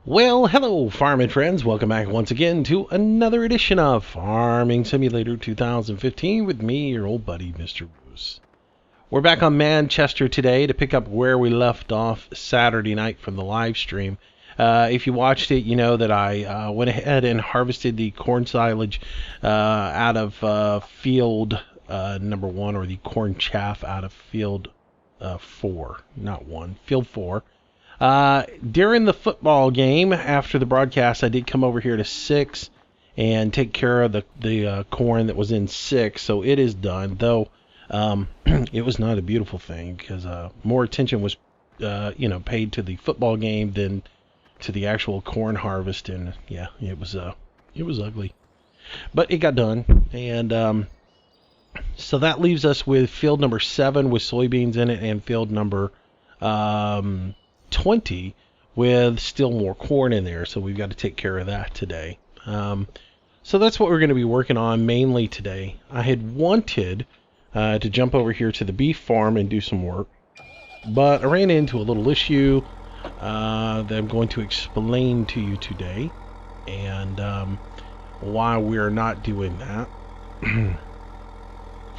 Well, hello, farming friends. Welcome back once again to another edition of Farming Simulator 2015 with me, your old buddy, Mistermoose. We're back on Manchester today to pick up where we left off Saturday night from the live stream. If you watched it, you know that I went ahead and harvested the corn silage out of field number 1, or the corn chaff out of field 4, not 1, field 4. During the football game, after the broadcast, I did come over here to 6 and take care of the corn that was in 6, so it is done, though it was not a beautiful thing because more attention was paid to the football game than to the actual corn harvest, and yeah, it was ugly, but it got done. And so that leaves us with field number 7 with soybeans in it, and field number 20 with still more corn in there, so we've got to take care of that today. So that's what we're going to be working on mainly today. I had wanted to jump over here to the beef farm and do some work, but I ran into a little issue that I'm going to explain to you today, and why we're not doing that.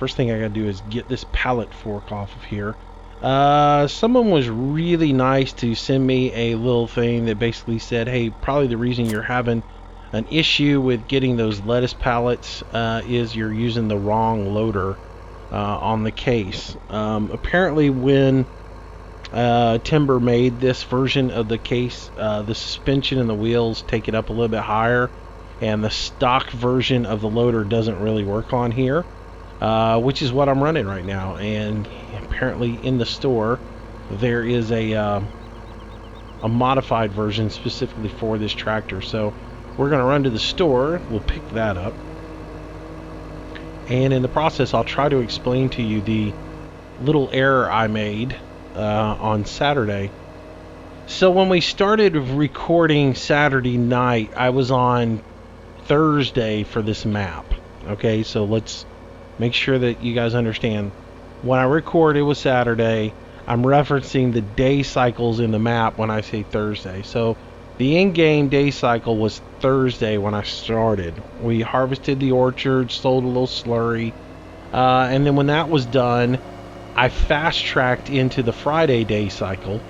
First thing I gotta do is get this pallet fork off of here. Someone was really nice to send me a little thing that basically said, hey, probably the reason you're having an issue with getting those lettuce pallets is you're using the wrong loader on the case. Apparently when Timber made this version of the case, the suspension and the wheels take it up a little bit higher, and the stock version of the loader doesn't really work on here. Which is what I'm running right now, and apparently in the store there is a modified version specifically for this tractor. So we're going to run to the store, we'll pick that up, and in the process I'll try to explain to you the little error I made on Saturday. So when we started recording Saturday night, I was on Thursday for this map. Okay, so let's make sure that you guys understand. When I record, it was Saturday. I'm referencing the day cycles in the map when I say Thursday. So the in-game day cycle was Thursday when I started. We harvested the orchard, sold a little slurry, and then when that was done, I fast-tracked into the Friday day cycle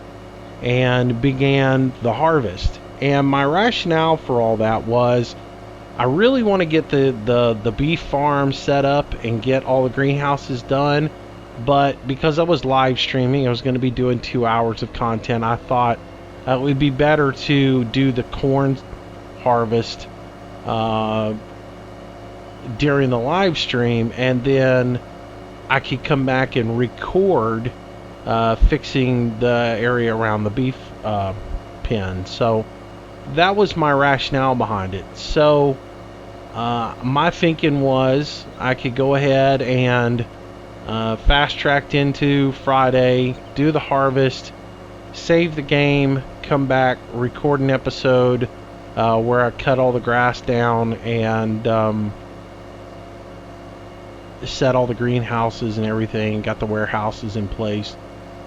and began the harvest. And my rationale for all that was, I really want to get the beef farm set up and get all the greenhouses done, but because I was live streaming, I was going to be doing 2 hours of content, I thought it would be better to do the corn harvest during the live stream, and then I could come back and record fixing the area around the beef pen. So that was my rationale behind it. So my thinking was I could go ahead and fast-tracked into Friday, do the harvest, save the game, come back, record an episode where I cut all the grass down and set all the greenhouses and everything, got the warehouses in place,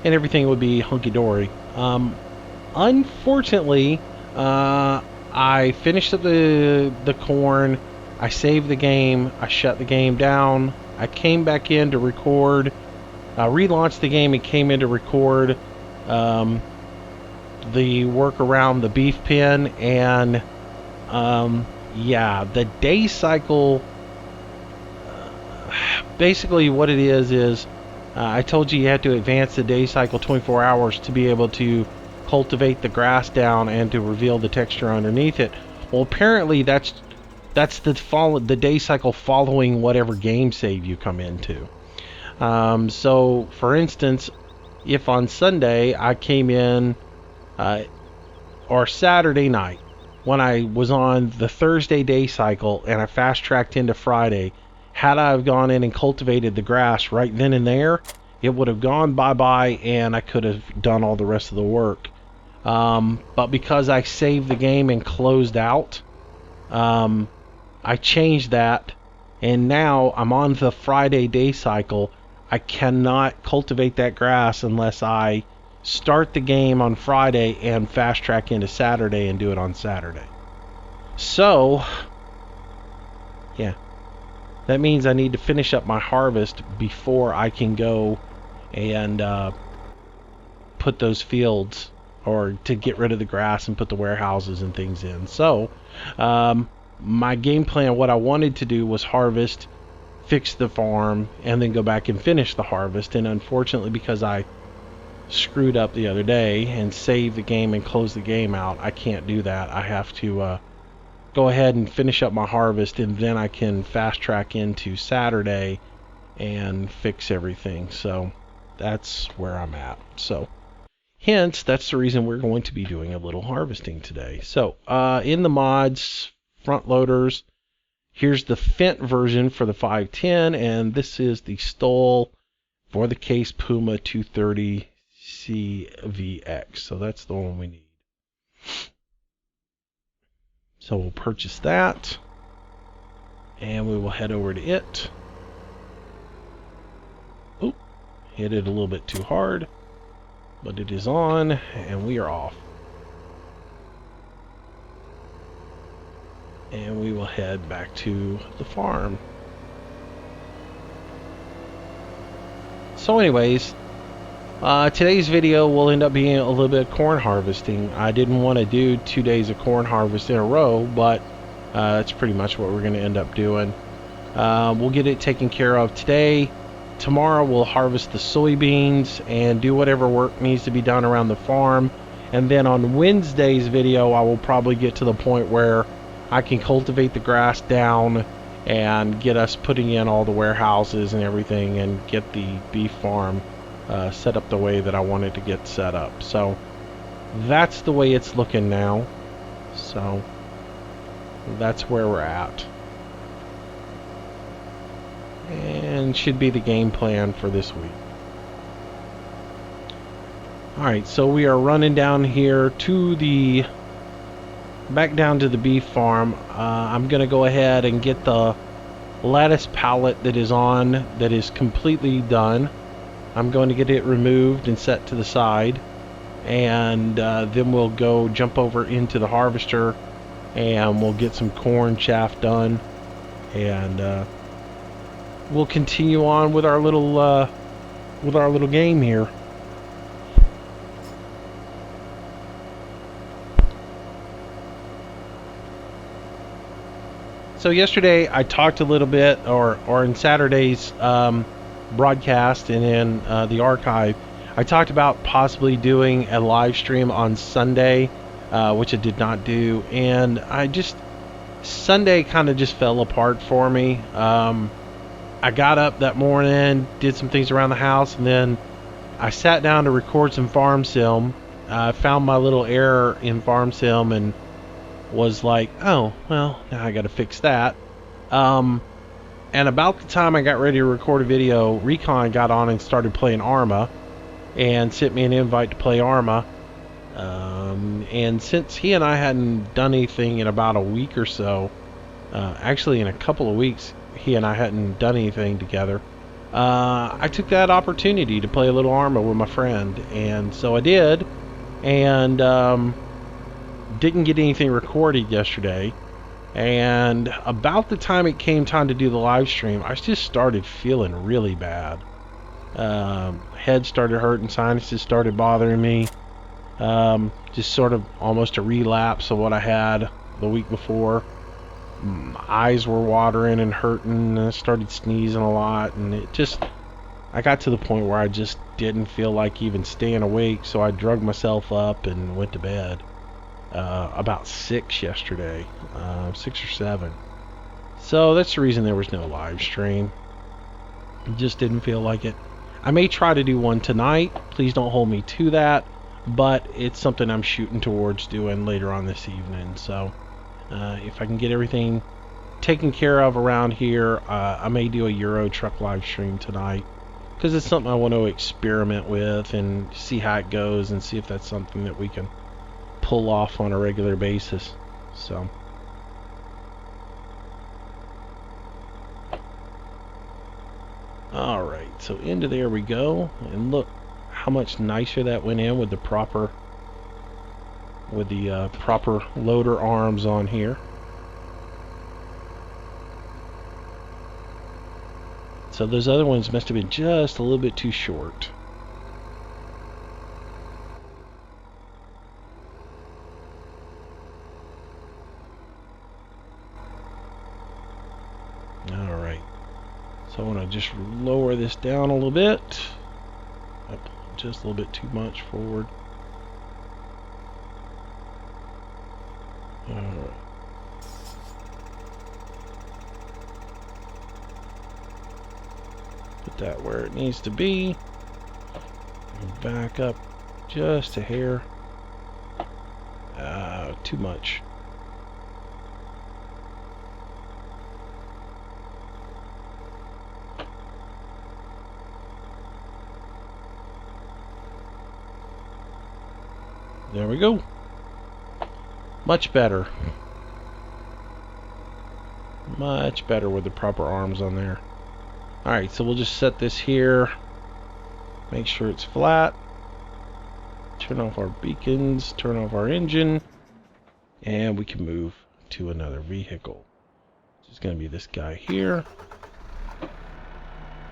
and everything would be hunky-dory. Unfortunately, I finished up the corn, I saved the game, I shut the game down, I came back in to record, relaunched the game and came in to record the work around the beef pen, and yeah, the day cycle, basically what it is I told you had to advance the day cycle 24 hours to be able to cultivate the grass down and to reveal the texture underneath it. Well, apparently that's the day cycle following whatever game save you come into. So for instance, if on Sunday I came in or Saturday night when I was on the Thursday day cycle and I fast tracked into Friday, had I have gone in and cultivated the grass right then and there, it would have gone bye-bye and I could have done all the rest of the work. But because I saved the game and closed out, I changed that, and now I'm on the Friday day cycle. I cannot cultivate that grass unless I start the game on Friday and fast track into Saturday and do it on Saturday. So, yeah, that means I need to finish up my harvest before I can go and put those fields, or to get rid of the grass and put the warehouses and things in. So, my game plan, what I wanted to do was harvest, fix the farm, and then go back and finish the harvest. And unfortunately, because I screwed up the other day and saved the game and closed the game out, I can't do that. I have to go ahead and finish up my harvest, and then I can fast track into Saturday and fix everything. So that's where I'm at. So hence, that's the reason we're going to be doing a little harvesting today. So in the mods, front loaders, here's the Fent version for the 510, and this is the Stoll for the Case Puma 230 CVX. So that's the one we need. So we'll purchase that, and we will head over to it. Oop, hit it a little bit too hard, but it is on, and we are off. And we will head back to the farm. So anyways, today's video will end up being a little bit of corn harvesting. I didn't want to do 2 days of corn harvest in a row, but that's pretty much what we're going to end up doing. We'll get it taken care of today. Tomorrow we'll harvest the soybeans and do whatever work needs to be done around the farm. And then on Wednesday's video, I will probably get to the point where I can cultivate the grass down and get us putting in all the warehouses and everything, and get the beef farm set up the way that I wanted to get set up. So that's the way it's looking now. So that's where we're at, and should be the game plan for this week. Alright, so we are running down here to the back down to the beef farm. I'm gonna go ahead and get the lattice pallet that is completely done. I'm going to get it removed and set to the side, and then we'll go jump over into the harvester and we'll get some corn chaff done, and we'll continue on with our little game here. So yesterday I talked a little bit, or in Saturday's broadcast and in the archive, I talked about possibly doing a live stream on Sunday, which I did not do, and Sunday kind of just fell apart for me. I got up that morning, did some things around the house, and then I sat down to record some farm sim. I found my little error in farm sim and was like, oh, well, now I got to fix that. And about the time I got ready to record a video, Recon got on and started playing Arma and sent me an invite to play Arma. And since he and I hadn't done anything in about a week or so, actually in a couple of weeks, he and I hadn't done anything together, I took that opportunity to play a little Arma with my friend. And so I did, and didn't get anything recorded yesterday. And about the time it came time to do the live stream, I just started feeling really bad. Head started hurting, sinuses started bothering me. Just sort of almost a relapse of what I had the week before. My eyes were watering and hurting, and I started sneezing a lot, and I got to the point where I just didn't feel like even staying awake, so I drugged myself up and went to bed. About 6 yesterday, 6 or 7. So that's the reason there was no live stream. Just didn't feel like it. I may try to do one tonight. Please don't hold me to that, but it's something I'm shooting towards doing later on this evening. So if I can get everything taken care of around here, I may do a Euro truck live stream tonight, because it's something I want to experiment with and see how it goes, and see if that's something that we can pull off on a regular basis. So alright, so into there we go, and look how much nicer that went in with the proper loader arms on here. So those other ones must have been just a little bit too short. Alright. So I want to just lower this down a little bit. Up just a little bit too much forward. Alright. Put that where it needs to be. And back up just a hair. Too much. There we go. Much better. Much better with the proper arms on there. Alright, so we'll just set this here. Make sure it's flat. Turn off our beacons. Turn off our engine. And we can move to another vehicle. It's going to be this guy here.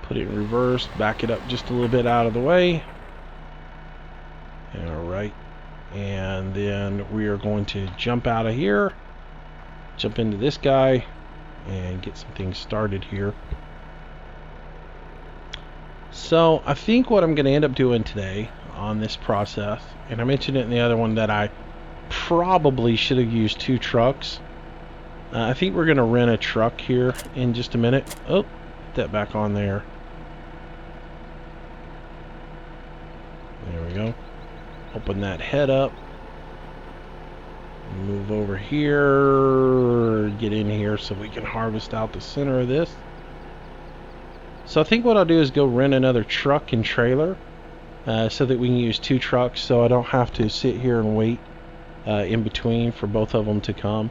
Put it in reverse. Back it up just a little bit out of the way. Alright. And then we are going to jump out of here. Jump into this guy. And get some things started here. So I think what I'm going to end up doing today on this process, and I mentioned it in the other one that I probably should have used 2 trucks. I think we're going to rent a truck here in just a minute. Oh, put that back on there. There we go. Open that head up. Move over here. Get in here so we can harvest out the center of this. So I think what I'll do is go rent another truck and trailer so that we can use 2 trucks so I don't have to sit here and wait in between for both of them to come.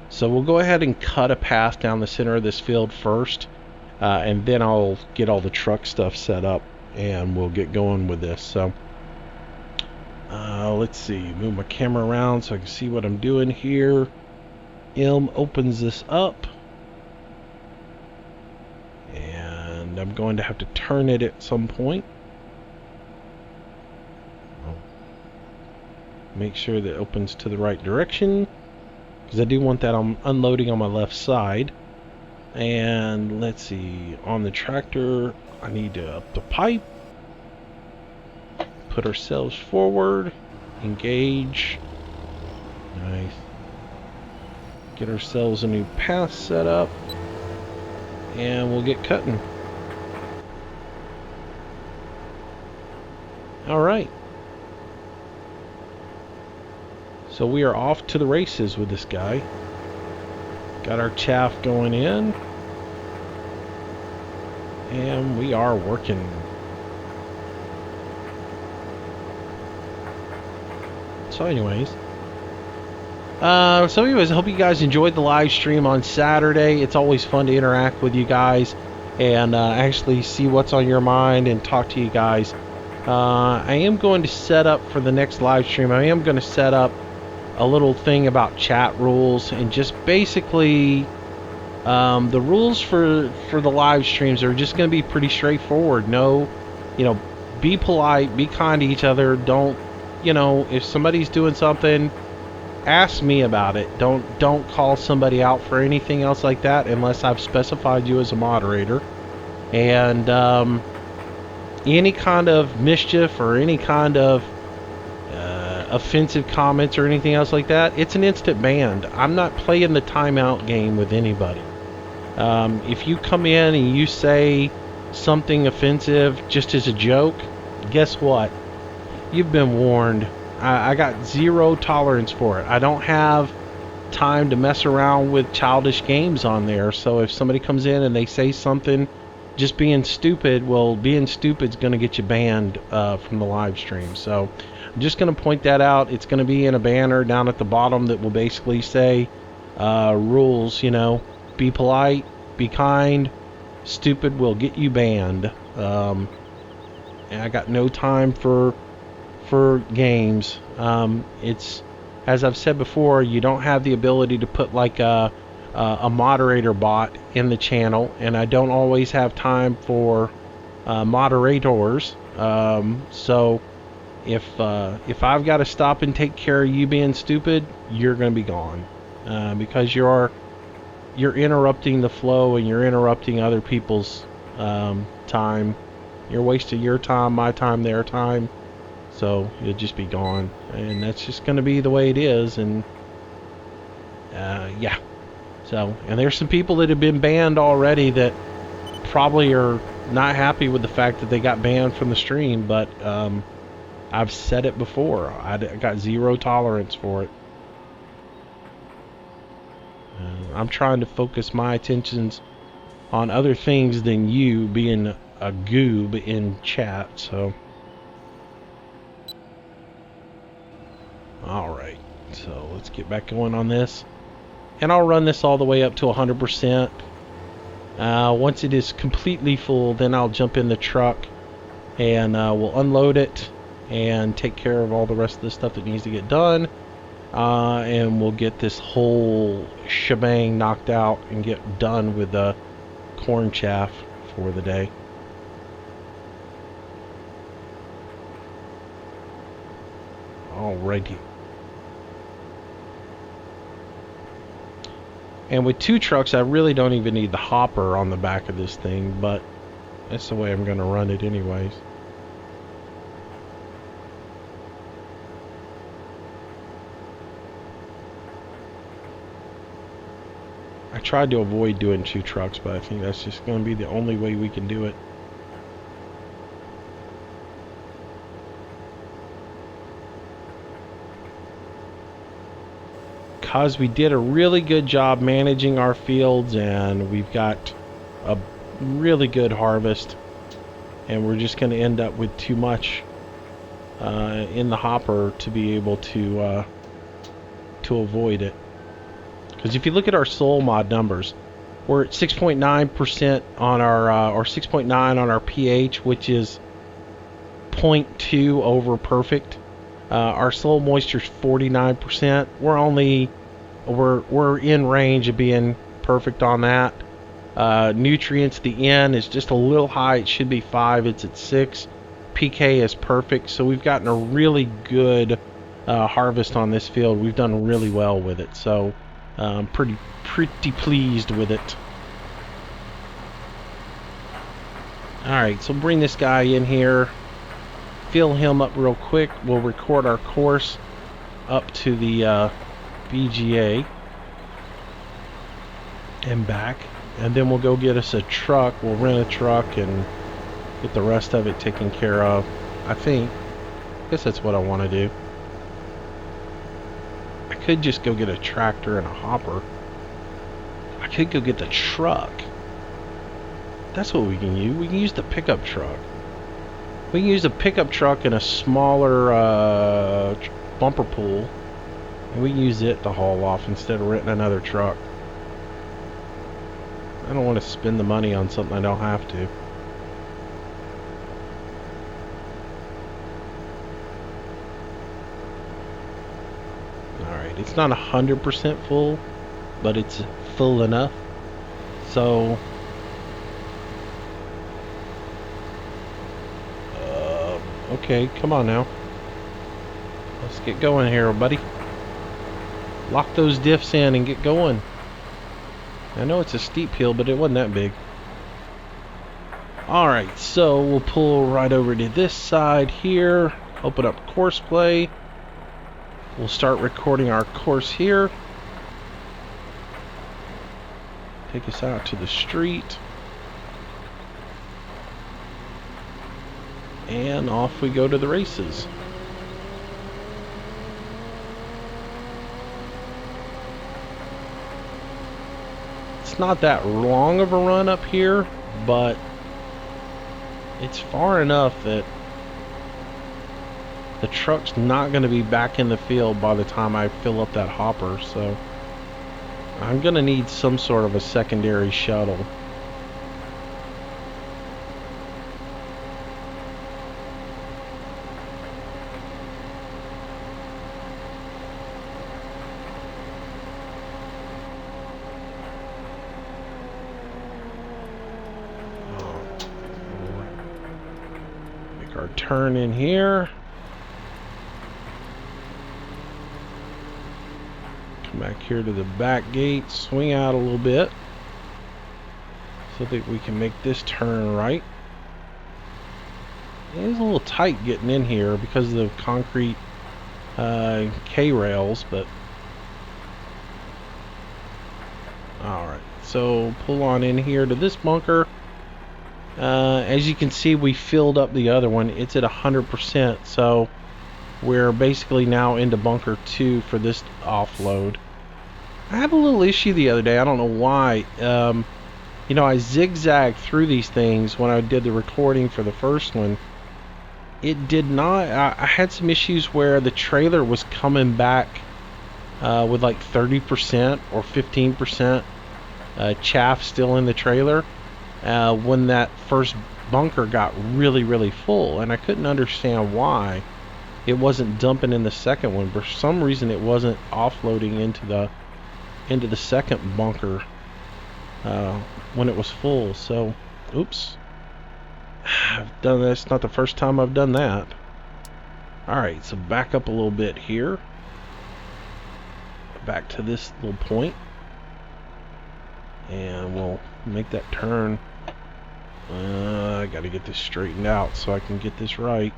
So we'll go ahead and cut a path down the center of this field first, and then I'll get all the truck stuff set up and we'll get going with this. So let's see, move my camera around so I can see what I'm doing here. Opens this up, and I'm going to have to turn it at some point. Make sure that it opens to the right direction, because I do want that unloading on my left side. And let's see, on the tractor I need to up the pipe, put ourselves forward, engage. Nice. Get ourselves a new path set up, and we'll get cutting. Alright. So we are off to the races with this guy. Got our chaff going in. And we are working. So anyways, I hope you guys enjoyed the live stream on Saturday. It's always fun to interact with you guys and actually see what's on your mind and talk to you guys. I am going to set up for the next live stream. I am going to set up a little thing about chat rules, and just basically the rules for the live streams are just going to be pretty straightforward. No, be polite, be kind to each other. Don't, if somebody's doing something, ask me about it. Don't call somebody out for anything else like that unless I've specified you as a moderator. And any kind of mischief or any kind of offensive comments or anything else like that, it's an instant ban. I'm not playing the timeout game with anybody. If you come in and you say something offensive just as a joke, guess what? You've been warned. I got zero tolerance for it. I don't have time to mess around with childish games on there. So if somebody comes in and they say something just being stupid, well, being stupid is going to get you banned from the live stream. So I'm just going to point that out. It's going to be in a banner down at the bottom that will basically say rules, be polite, be kind, stupid will get you banned. and I got no time for games. It's, as I've said before, you don't have the ability to put like a moderator bot in the channel, and I don't always have time for moderators. So if I've got to stop and take care of you being stupid, you're going to be gone, because you're interrupting the flow, and you're interrupting other people's time. You're wasting your time, my time, their time. So you'll just be gone, and that's just going to be the way it is. And yeah. So, and there's some people that have been banned already that probably are not happy with the fact that they got banned from the stream, but I've said it before. I got zero tolerance for it. I'm trying to focus my attentions on other things than you being a goob in chat, so. Alright, so let's get back going on this. And I'll run this all the way up to 100%. Once it is completely full, then I'll jump in the truck and we'll unload it and take care of all the rest of the stuff that needs to get done. And we'll get this whole shebang knocked out and get done with the corn chaff for the day. Alrighty. And with two trucks, I really don't even need the hopper on the back of this thing, but that's the way I'm going to run it anyways. I tried to avoid doing two trucks, but I think that's just going to be the only way we can do it. Because we did a really good job managing our fields, and we've got a really good harvest, and we're just going to end up with too much in the hopper to be able to avoid it. Because if you look at our soil mod numbers, we're at 6.9% on our or 6.9 on our pH, which is 0.2 over perfect. Our soil moisture is 49%. We're in range of being perfect on that. Nutrients, the N is just a little high. It should be 5. It's at 6. PK is perfect. So we've gotten a really good harvest on this field. We've done really well with it. So I'm pretty pleased with it. Alright, so bring this guy in here. Fill him up real quick. We'll record our course up to the BGA and back, and then we'll go get us a truck. We'll rent a truck and get the rest of it taken care of. I guess that's what I want to do. I could just go get a tractor and a hopper. I could go get the truck. That's what we can use. We can use the pickup truck. We can use a pickup truck and a smaller bumper pull, and we can use it to haul off instead of renting another truck. I don't want to spend the money on something I don't have to. Alright, it's not 100% full, but it's full enough. So okay, come on now. Let's get going here, buddy. Lock those diffs in and get going. I know it's a steep hill, but it wasn't that big. Alright, so we'll pull right over to this side here. Open up course play. We'll start recording our course here. Take us out to the street. And off we go to the races. It's not that long of a run up here, but it's far enough that the truck's not going to be back in the field by the time I fill up that hopper, so I'm going to need some sort of a secondary shuttle. our turn in here. Come back here to the back gate, swing out a little bit so that we can make this turn right. It is a little tight getting in here because of the concrete K-rails, but alright, so pull on in here to this bunker. As you can see, we filled up the other one. It's at 100%, so we're basically now into bunker 2 for this offload. I had a little issue the other day. I don't know why. You know, I zigzagged through these things when I did the recording for the first one. It did not. I had some issues where the trailer was coming back with like 30% or 15% chaff still in the trailer when that first bunker got really full, and I couldn't understand why it wasn't dumping in the second one. For some reason, it wasn't offloading into the second bunker when it was full. So, oops. I've done this. Not the first time I've done that. Alright, so back up a little bit here. Back to this little point. And we'll make that turn. I gotta get this straightened out so I can get this right.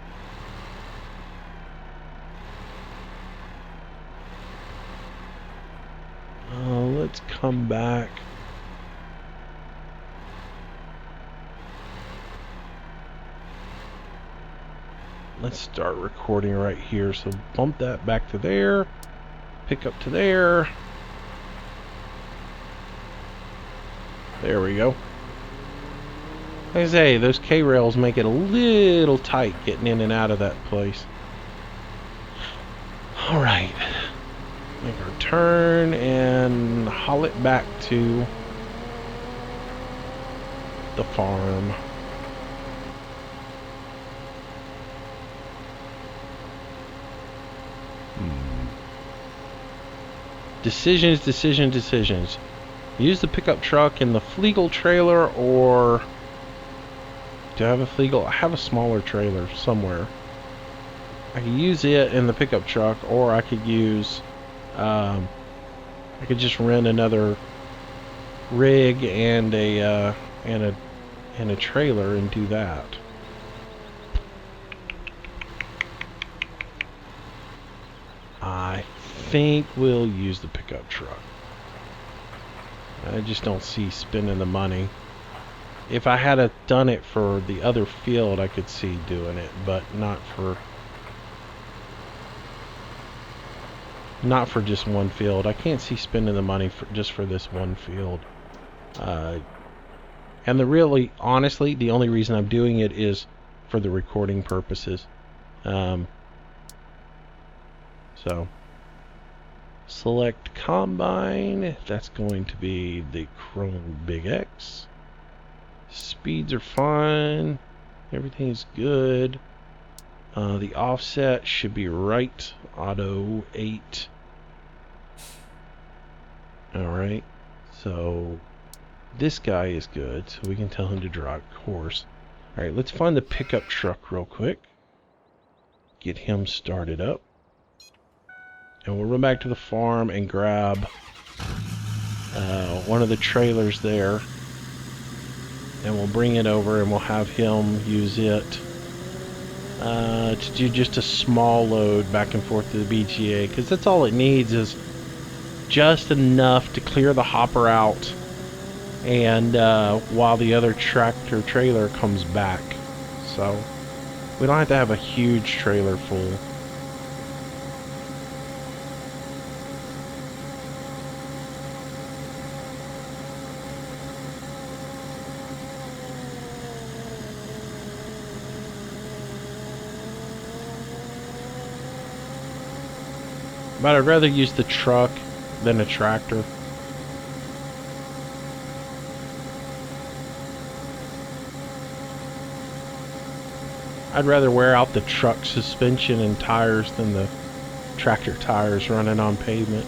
Let's come back. Let's start recording right here. So bump that back to there, pick up to there. There we go. Like I say, those K-rails make it a little tight getting in and out of that place. Alright. Make our turn and haul it back to the farm. Decisions. Use the pickup truck in the Flegel trailer, or do I have a Flegel? I have a smaller trailer somewhere. I could use it in the pickup truck, or I could use I could just rent another rig and a trailer and do that. I think we'll use the pickup truck. I just don't see spending the money. If I had done it for the other field, I could see doing it, but not for just one field. I can't see spending the money just for this one field. And honestly, the only reason I'm doing it is for the recording purposes. So select combine. That's going to be the Chrome Big X. Speeds are fine. Everything's good. The offset should be right. Auto 8. Alright. So this guy is good, so we can tell him to drive course. Alright, let's find the pickup truck real quick. Get him started up. And we'll run back to the farm and grab one of the trailers there. And we'll bring it over and we'll have him use it to do just a small load back and forth to the BGA. Because that's all it needs, is just enough to clear the hopper out. And while the other tractor trailer comes back. So we don't have to have a huge trailer full. But I'd rather use the truck than a tractor. I'd rather wear out the truck suspension and tires than the tractor tires running on pavement.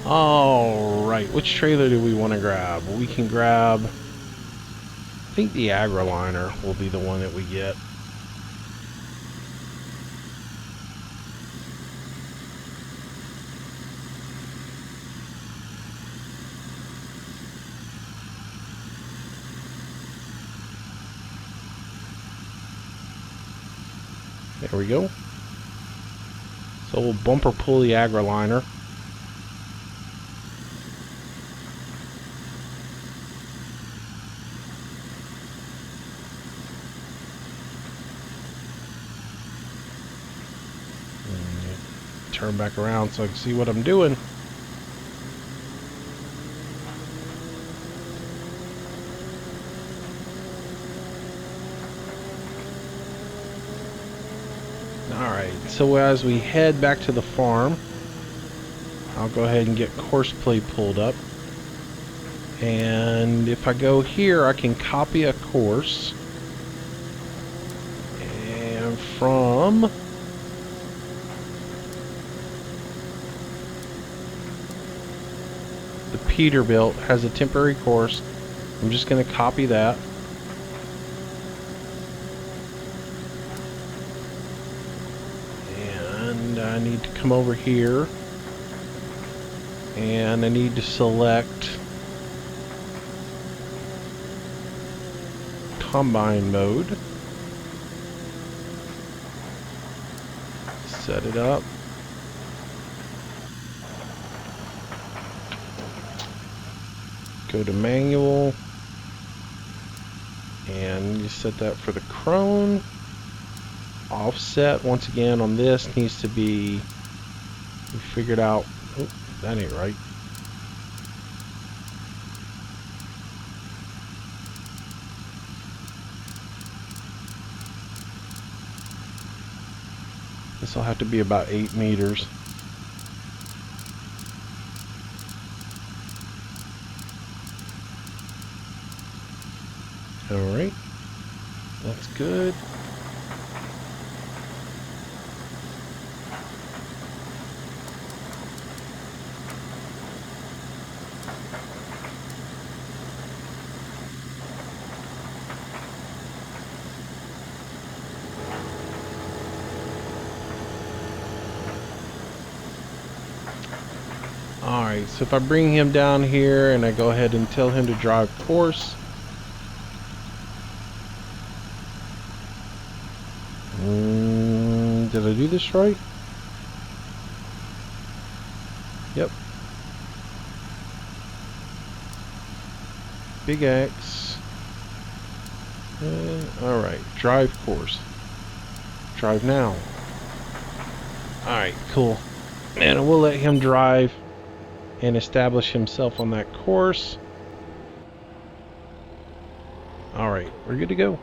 Alright, which trailer do we want to grab? We can grab, I think the AgriLiner will be the one that we get. There we go. So we'll bumper pull the AgriLiner. Turn back around so I can see what I'm doing. Alright, so as we head back to the farm, I'll go ahead and get course play pulled up. And if I go here, I can copy a course. And from the Peterbilt has a temporary course. I'm just going to copy that. And I need to come over here. And I need to select combine mode. Set it up. Go to manual. And you set that for the crone. Offset once again on this needs to be, we figured out, oh, that ain't right. This will have to be about 8 meters. Alright, that's good. Alright, so if I bring him down here and I go ahead and tell him to drive course. Did I do this right? Yep. Big X. Alright, drive course. Drive now. Alright, cool. And we'll let him drive and establish himself on that course. Alright, we're good to go.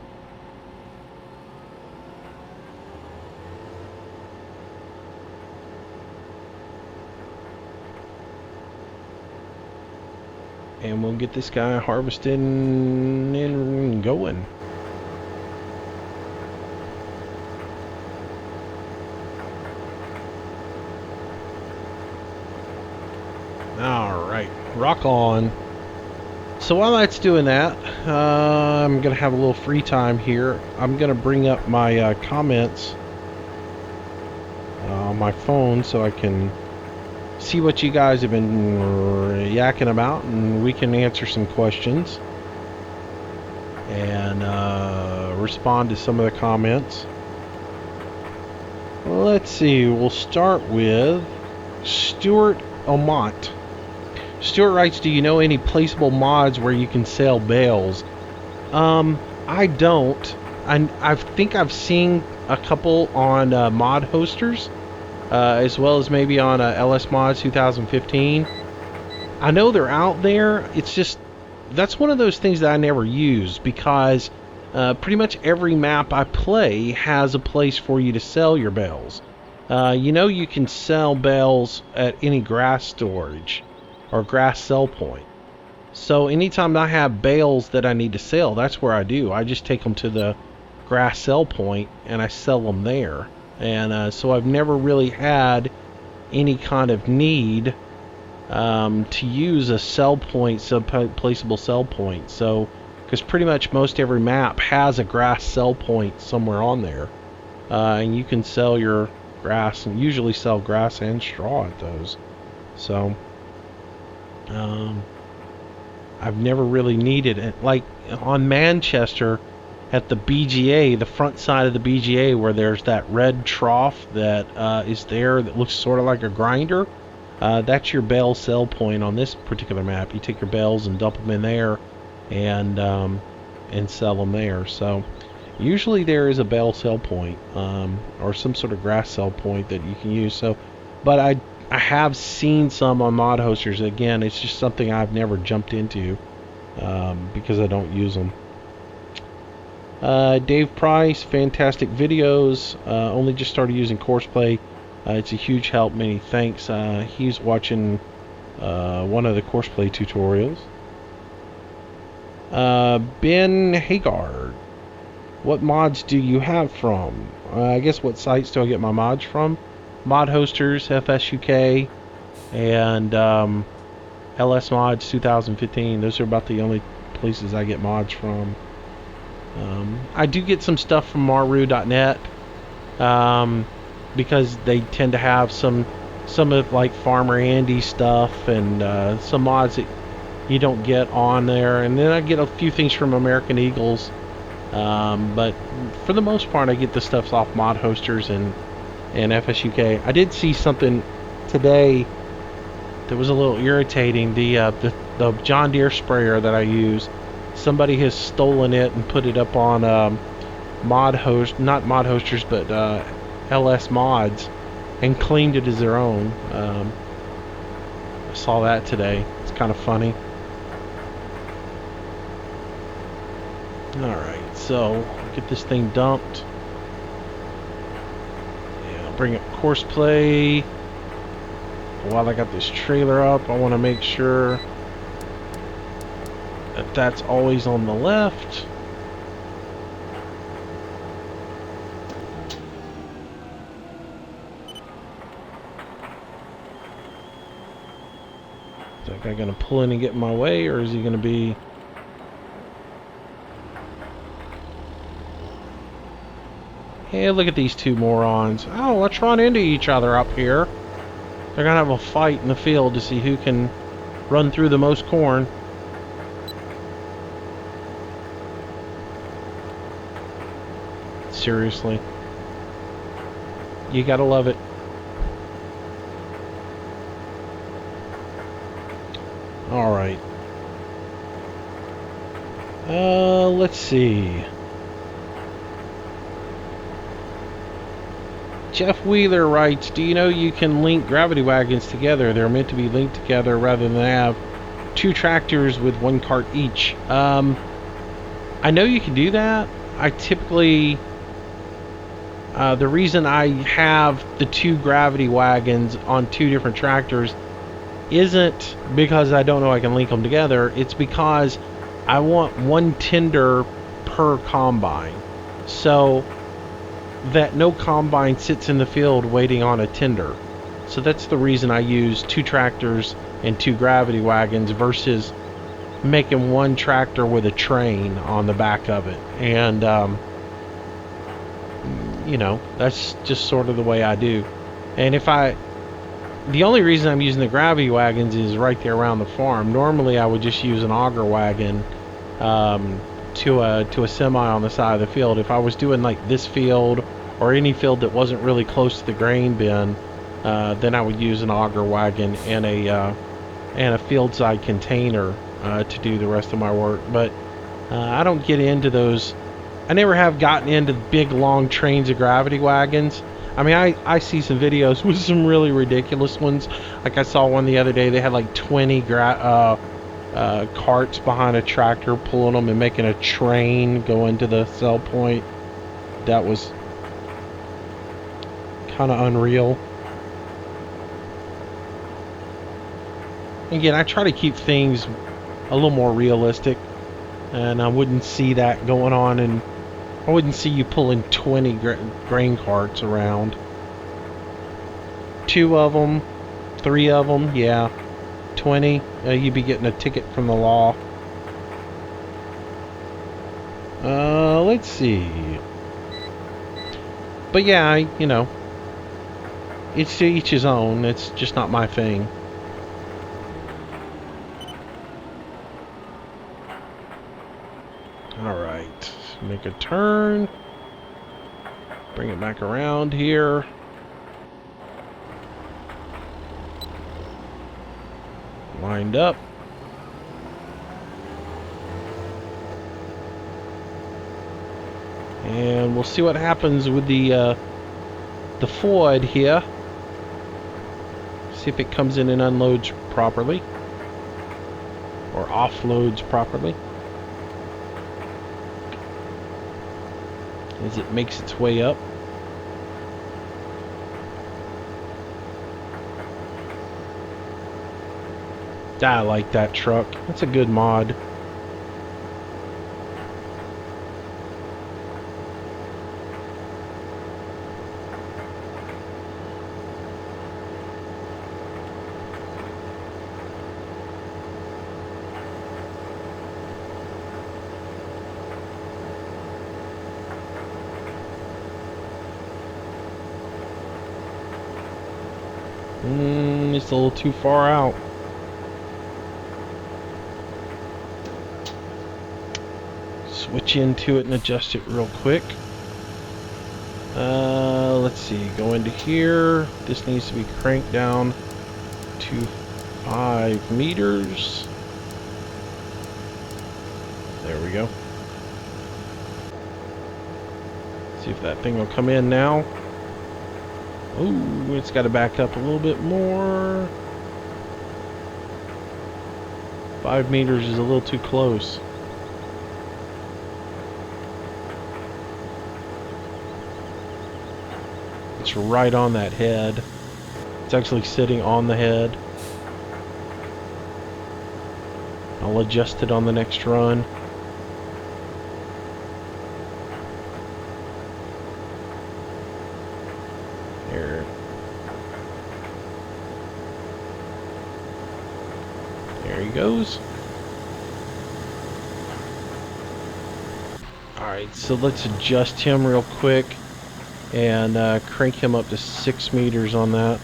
And we'll get this guy harvested and going. Alright, rock on. So while that's doing that, I'm going to have a little free time here. I'm going to bring up my comments on my phone so I can see what you guys have been yakking about, and we can answer some questions and respond to some of the comments. Let's see, we'll start with Stuart Omont. Stuart writes, do you know any placeable mods where you can sell bales? I don't. I think I've seen a couple on mod hosters, as well as maybe on LS Mods 2015. I know they're out there. It's just, that's one of those things that I never use, because pretty much every map I play has a place for you to sell your bales. You know, you can sell bales at any grass storage or grass sell point. So anytime I have bales that I need to sell, that's where I do. I just take them to the grass sell point and I sell them there. And so I've never really had any kind of need to use a sell point, placeable sell point. So, because pretty much most every map has a grass sell point somewhere on there, and you can sell your grass, and usually sell grass and straw at those. So, I've never really needed it. Like on Manchester, at the BGA, the front side of the BGA, where there's that red trough that is there that looks sort of like a grinder. That's your bale sell point on this particular map. You take your bales and dump them in there, and sell them there. So usually there is a bale sell point, or some sort of grass sell point that you can use. So, but I have seen some on mod hosters. Again, it's just something I've never jumped into because I don't use them. Dave Price, fantastic videos. Only just started using Courseplay. It's a huge help. Many thanks. He's watching one of the Courseplay tutorials. Ben Haggard, what mods do you have from? I guess what sites do I get my mods from? Mod Hosters, FSUK, and LS Mods 2015. Those are about the only places I get mods from. I do get some stuff from maru.net, because they tend to have some of like Farmer Andy stuff, and some mods that you don't get on there. And then I get a few things from American Eagles, but for the most part I get the stuff off Mod Hosters and FSUK. I did see something today that was a little irritating. The John Deere sprayer that I use, somebody has stolen it and put it up on not Mod Hosters, but LS Mods, and claimed it as their own. I saw that today. It's kind of funny. Alright, so get this thing dumped. Yeah, I'll bring up Courseplay. While I got this trailer up, I want to make sure that that's always on the left. Is that guy going to pull in and get in my way, or is he going to be... Hey, look at these two morons. Oh, let's run into each other up here. They're going to have a fight in the field to see who can run through the most corn. Seriously. You gotta love it. Alright. Let's see. Jeff Wheeler writes, do you know you can link gravity wagons together? They're meant to be linked together rather than have two tractors with one cart each. I know you can do that. I typically... the reason I have the two gravity wagons on two different tractors isn't because I don't know I can link them together. It's because I want one tender per combine, so that no combine sits in the field waiting on a tender. So that's the reason I use two tractors and two gravity wagons versus making one tractor with a train on the back of it. And you know, that's just sort of the way I do. And the only reason I'm using the gravity wagons is right there around the farm. Normally I would just use an auger wagon to a semi on the side of the field. If I was doing like this field or any field that wasn't really close to the grain bin, then I would use an auger wagon and a field side container to do the rest of my work. But I don't get into those. I never have gotten into big long trains of gravity wagons. I mean, I see some videos with some really ridiculous ones. Like I saw one the other day. They had like 20 carts behind a tractor pulling them and making a train go into the sell point. That was kind of unreal. Again, I try to keep things a little more realistic, and I wouldn't see that going on, and I wouldn't see you pulling 20 grain carts around. 2 of them, 3 of them, yeah. 20, you'd be getting a ticket from the law. Let's see. But yeah, you know, it's to each his own. It's just not my thing. Alright, make a turn. Bring it back around here. Lined up. And we'll see what happens with the Ford here. See if it comes in and unloads properly. Or offloads properly. As it makes its way up. I like that truck. That's a good mod. It's a little too far out. Switch into it and adjust it real quick. Let's see. Go into here. This needs to be cranked down to 5 meters. There we go. See if that thing will come in now. Ooh, it's got to back up a little bit more. 5 meters is a little too close. It's right on that head. It's actually sitting on the head. I'll adjust it on the next run. There he goes. Alright, so let's adjust him real quick and crank him up to 6 meters on that.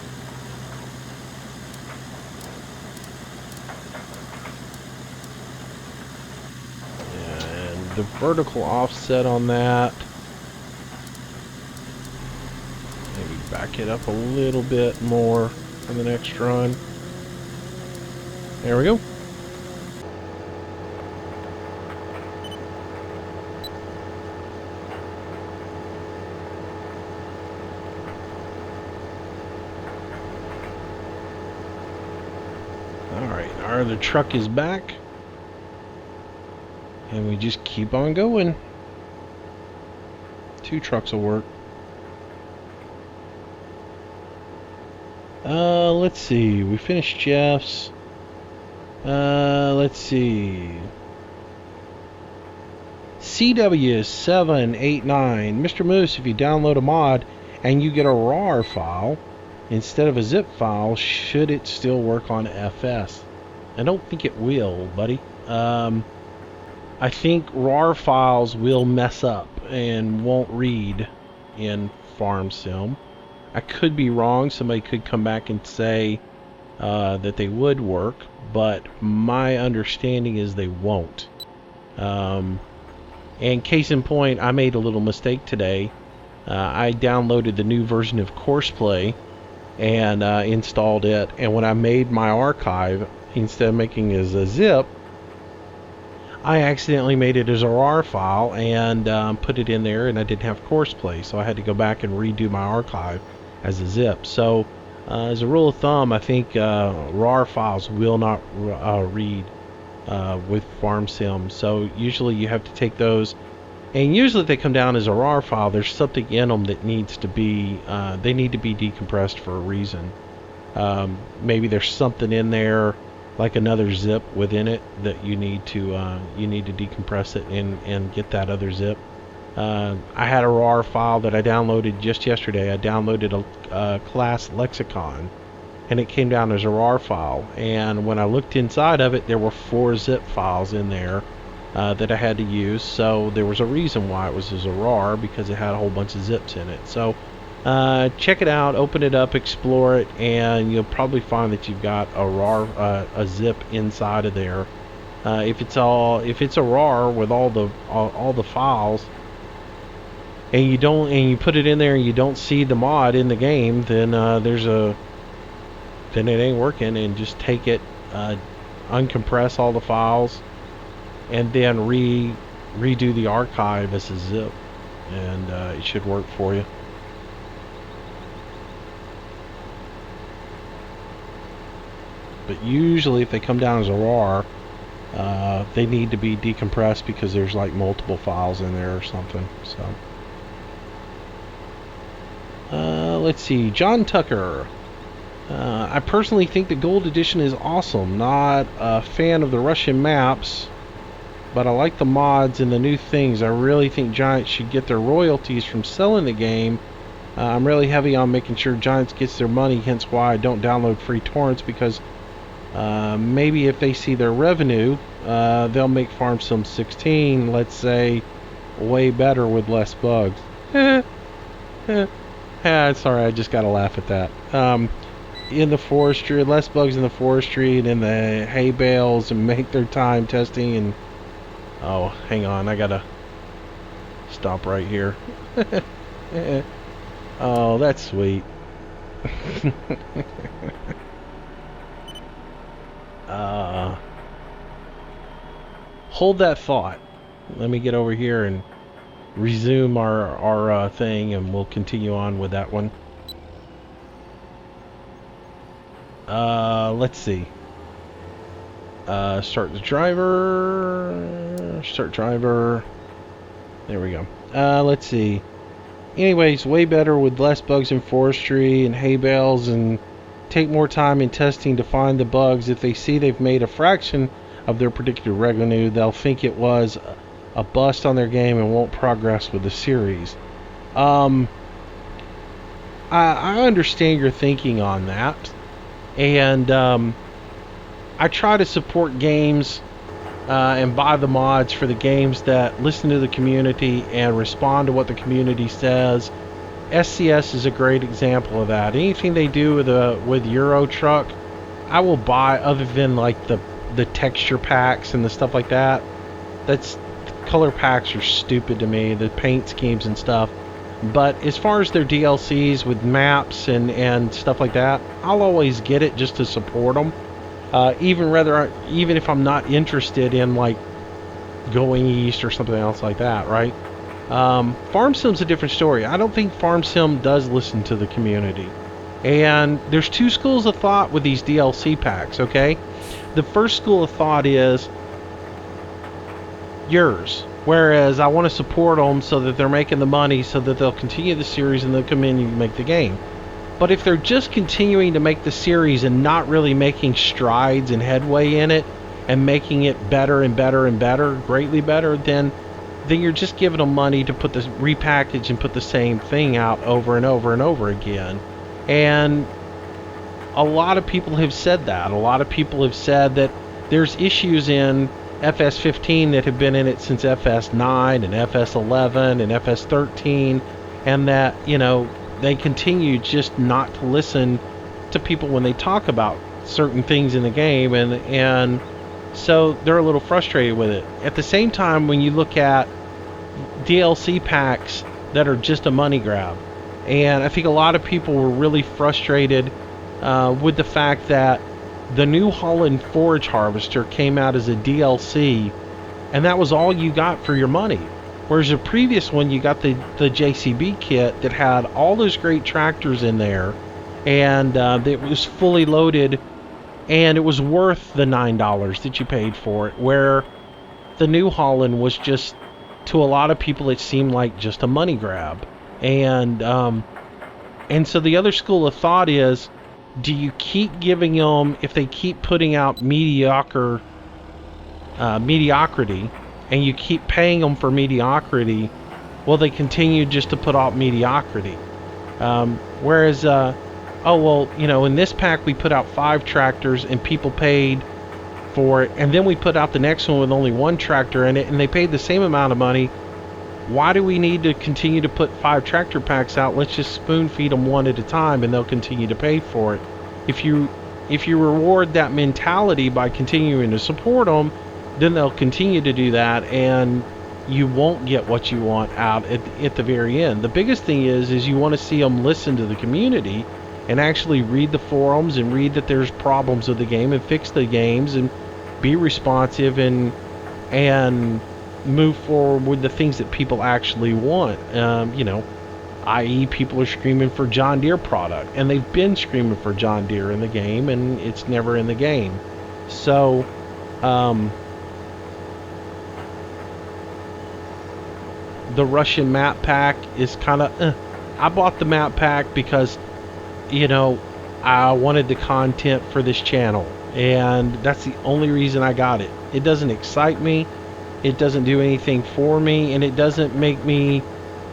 And the vertical offset on that. Maybe back it up a little bit more for the next run. There we go. Alright, our other truck is back. And we just keep on going. 2 trucks will work. Let's see. We finished Jeff's. Let's see. CW789. Mistermoose, if you download a mod and you get a RAR file instead of a zip file, should it still work on FS? I don't think it will, buddy. I think RAR files will mess up and won't read in FarmSim. I could be wrong. Somebody could come back and say that they would work, but my understanding is they won't. And case in point, I made a little mistake today. I downloaded the new version of Courseplay and installed it, and when I made my archive, instead of making it as a zip, I accidentally made it as a RAR file and put it in there, and I didn't have Courseplay, so I had to go back and redo my archive as a zip. So as a rule of thumb, I think RAR files will not read with FarmSim. So usually you have to take those, and usually if they come down as a RAR file, there's something in them that needs to be, they need to be decompressed for a reason. Maybe there's something in there, like another zip within it, that you need to decompress it and get that other zip. I had a RAR file that I downloaded just yesterday. I downloaded a class lexicon, and it came down as a RAR file. And when I looked inside of it, there were 4 zip files in there that I had to use. So there was a reason why it was as a RAR, because it had a whole bunch of zips in it. So check it out, open it up, explore it, and you'll probably find that you've got a RAR, a zip inside of there. If it's a RAR with all the files, and you put it in there and you don't see the mod in the game, then then it ain't working. And just take it, uncompress all the files, and then redo the archive as a zip, and it should work for you. But usually if they come down as a RAR, they need to be decompressed because there's like multiple files in there or something. So let's see, John Tucker. I personally think the Gold Edition is awesome. Not a fan of the Russian maps, but I like the mods and the new things. I really think Giants should get their royalties from selling the game. I'm really heavy on making sure Giants gets their money, hence why I don't download free torrents, because maybe if they see their revenue, they'll make Farm Sim 16, let's say, way better with less bugs. Sorry, I just gotta laugh at that. In the forestry, less bugs in the forestry and in the hay bales, and make their time testing. And oh, hang on, I gotta stop right here. Oh, that's sweet. Hold that thought. Let me get over here and resume our thing, and we'll continue on with that one. Let's see. Start the driver. Start driver. There we go. Let's see. Anyways, way better with less bugs in forestry and hay bales, and take more time in testing to find the bugs. If they see they've made a fraction of their predicted revenue, they'll think it was a bust on their game and won't progress with the series. I understand your thinking on that, and I try to support games and buy the mods for the games that listen to the community and respond to what the community says. SCS is a great example of that. Anything they do with Euro Truck, I will buy, other than like the texture packs and the stuff like that. That's color packs are stupid to me, the paint schemes and stuff. But as far as their DLCs with maps and stuff like that, I'll always get it just to support them. Even if I'm not interested in like going east or something else like that, right? Farm Sim's a different story. I don't think Farm Sim does listen to the community. And there's 2 schools of thought with these DLC packs, okay? The first school of thought is yours, whereas I want to support them so that they're making the money, so that they'll continue the series and they'll continue to make the game. But if they're just continuing to make the series and not really making strides and headway in it and making it better and better and better, greatly better, then you're just giving them money to put this repackage and put the same thing out over and over and over again. And a lot of people have said that. A lot of people have said that there's issues in FS15 that have been in it since FS9 and FS11 and FS13, and that, you know, they continue just not to listen to people when they talk about certain things in the game, and so they're a little frustrated with it. At the same time, when you look at DLC packs that are just a money grab, and I think a lot of people were really frustrated with the fact that the New Holland Forage Harvester came out as a DLC, and that was all you got for your money. Whereas the previous one, you got the JCB kit that had all those great tractors in there, and it was fully loaded, and it was worth the $9 that you paid for it. Where the New Holland was just, to a lot of people, it seemed like just a money grab. And so the other school of thought is, do you keep giving them, if they keep putting out mediocrity, and you keep paying them for mediocrity, will they continue just to put out mediocrity? Whereas oh, well, in this pack we put out 5 tractors and people paid for it, and then we put out the next one with only 1 tractor in it and they paid the same amount of money. Why do we need to continue to put 5 tractor packs out? Let's just spoon feed them one at a time and they'll continue to pay for it. If you reward that mentality by continuing to support them, then they'll continue to do that, and you won't get what you want out at the very end. The biggest thing is you want to see them listen to the community and actually read the forums and read that there's problems with the game and fix the games and be responsive and move forward with the things that people actually want. I.e. people are screaming for John Deere product, and they've been screaming for John Deere in the game, and it's never in the game. So, the Russian map pack is kind of, I bought the map pack because, I wanted the content for this channel, and that's the only reason I got it. It doesn't excite me, it doesn't do anything for me, and it doesn't make me,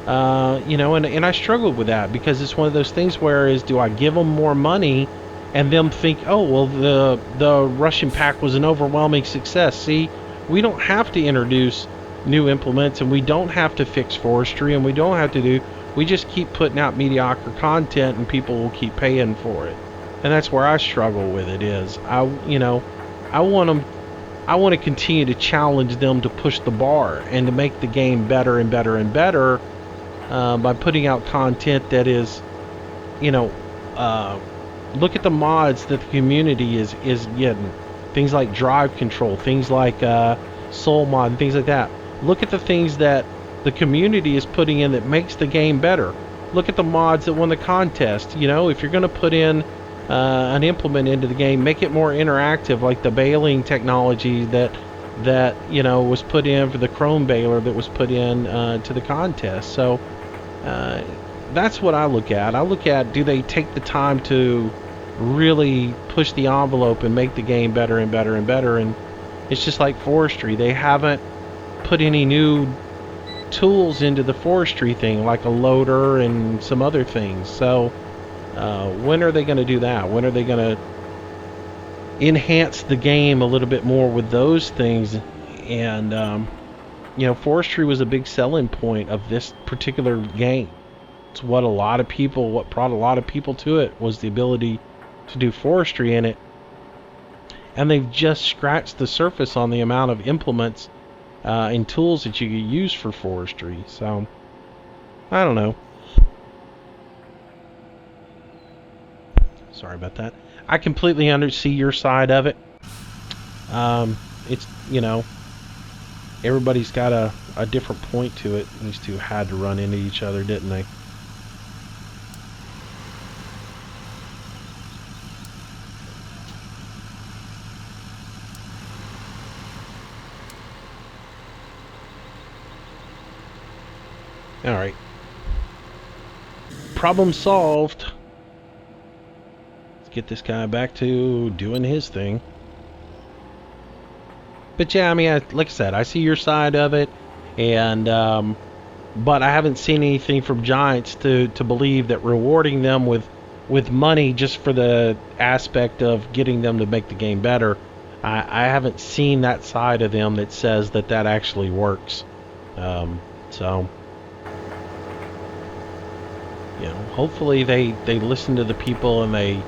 and I struggled with that because it's one of those things where do I give them more money and them think, oh, well, the Russian pack was an overwhelming success. See, we don't have to introduce new implements, and we don't have to fix forestry, and we don't have to we just keep putting out mediocre content and people will keep paying for it. And that's where I struggle with it is I want to continue to challenge them to push the bar and to make the game better and better and better, by putting out content that is, look at the mods that the community is getting. Things like drive control, things like soul mod, and things like that. Look at the things that the community is putting in that makes the game better. Look at the mods that won the contest. If you're going to put in an implement into the game, make it more interactive, like the baling technology that was put in for the chrome baler that was put in to the contest. So that's what I look at. I look at, do they take the time to really push the envelope and make the game better and better and better? And it's just like forestry. They haven't put any new tools into the forestry thing, like a loader and some other things. So when are they going to do that? When are they going to enhance the game a little bit more with those things? And forestry was a big selling point of this particular game. It's what brought a lot of people to it, was the ability to do forestry in it. And they've just scratched the surface on the amount of implements and tools that you can use for forestry. So I don't know. Sorry about that. I completely see your side of it. It's, everybody's got a different point to it. These two had to run into each other, didn't they? Alright. Problem solved. Let's get this guy back to doing his thing. But yeah, I mean, like I said, I see your side of it, and but I haven't seen anything from Giants to believe that rewarding them with money just for the aspect of getting them to make the game better. I haven't seen that side of them that says that actually works. So, hopefully they listen to the people, and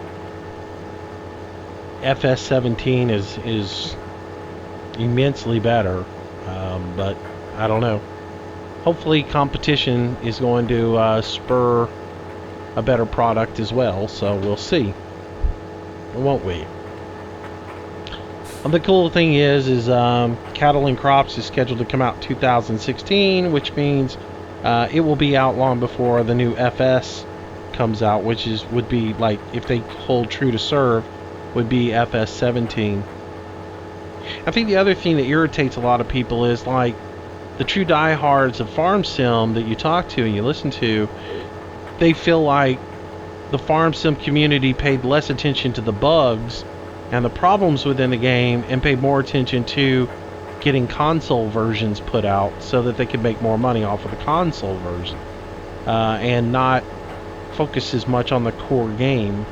FS17 is immensely better, but I don't know. Hopefully competition is going to spur a better product as well, so we'll see, won't we? The cool thing is Cattle and Crops is scheduled to come out 2016, which means it will be out long before the new FS comes out, which would be, like, if they hold true to serve, would be FS17. I think the other thing that irritates a lot of people is, like, the true diehards of Farm Sim that you talk to and you listen to, they feel like the Farm Sim community paid less attention to the bugs and the problems within the game and paid more attention to getting console versions put out so that they could make more money off of the console version, and not focus as much on the core game.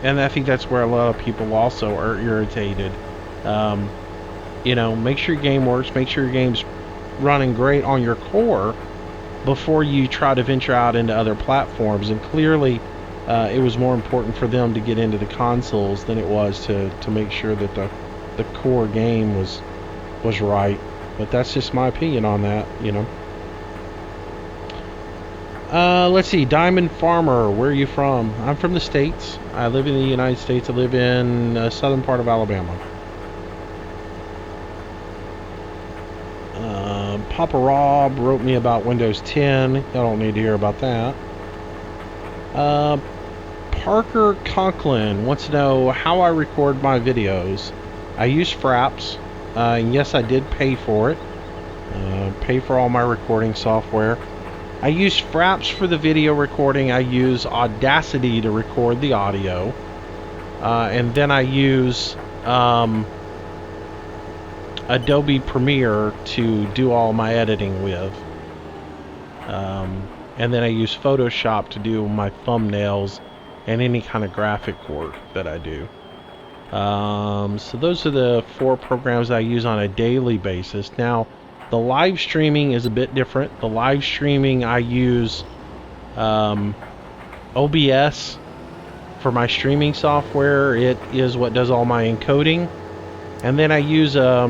And I think that's where a lot of people also are irritated. You know, make sure your game works, make sure your game's running great on your core before you try to venture out into other platforms. And clearly, it was more important for them to get into the consoles than it was to make sure that the core game was right. But that's just my opinion on that, you know. Let's see, Diamond Farmer, where are you from? I'm from the States. I live in the United States. I live in the southern part of Alabama. Papa Rob wrote me about Windows 10. I don't need to hear about that. Parker Conklin wants to know how I record my videos. I use Fraps. And yes, I did pay for it. Pay for all my recording software. I use Fraps for the video recording. I use Audacity to record the audio. And then I use Adobe Premiere to do all my editing with. And then I use Photoshop to do my thumbnails and any kind of graphic work that I do. So those are the 4 programs I use on a daily basis. Now, the live streaming is a bit different. The live streaming, I use OBS for my streaming software. It is what does all my encoding. And then I use for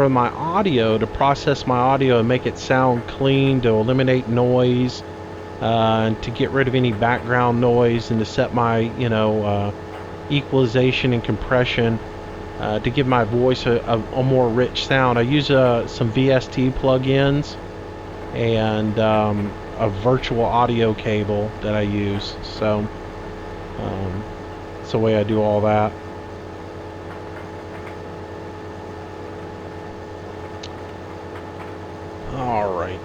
my audio, to process my audio and make it sound clean, to eliminate noise, and to get rid of any background noise, and to set my, you know, equalization and compression, to give my voice a more rich sound. I use some VST plugins and a virtual audio cable that I use. So it's the way I do all that. All right.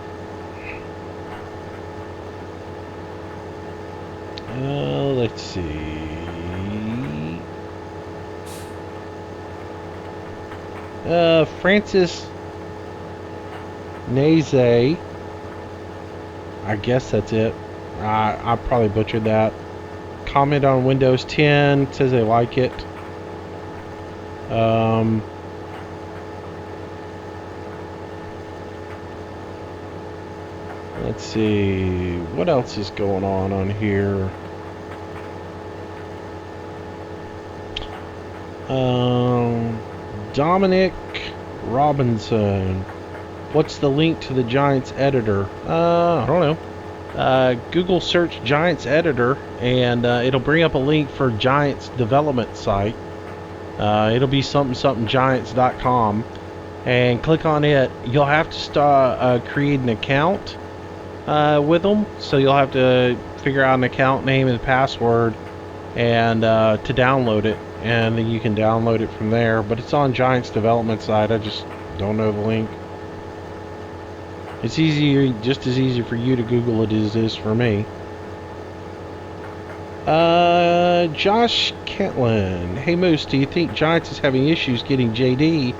Let's see. Francis Naze. I guess that's it. I probably butchered that. Comment on Windows 10. Says they like it. Let's see. What else is going on here? Dominic Robinson. What's the link to the Giants editor? I don't know. Google search Giants editor, and it'll bring up a link for Giants development site. It'll be giants.com, and click on it. You'll have to start create an account with them, so you'll have to figure out an account name and password, and to download it, and then you can download it from there. But it's on Giants development site. I just don't know the link. It's easier, just as easy for you to Google it as it is for me. Josh Kentlin. Hey Moose, do you think Giants is having issues getting JD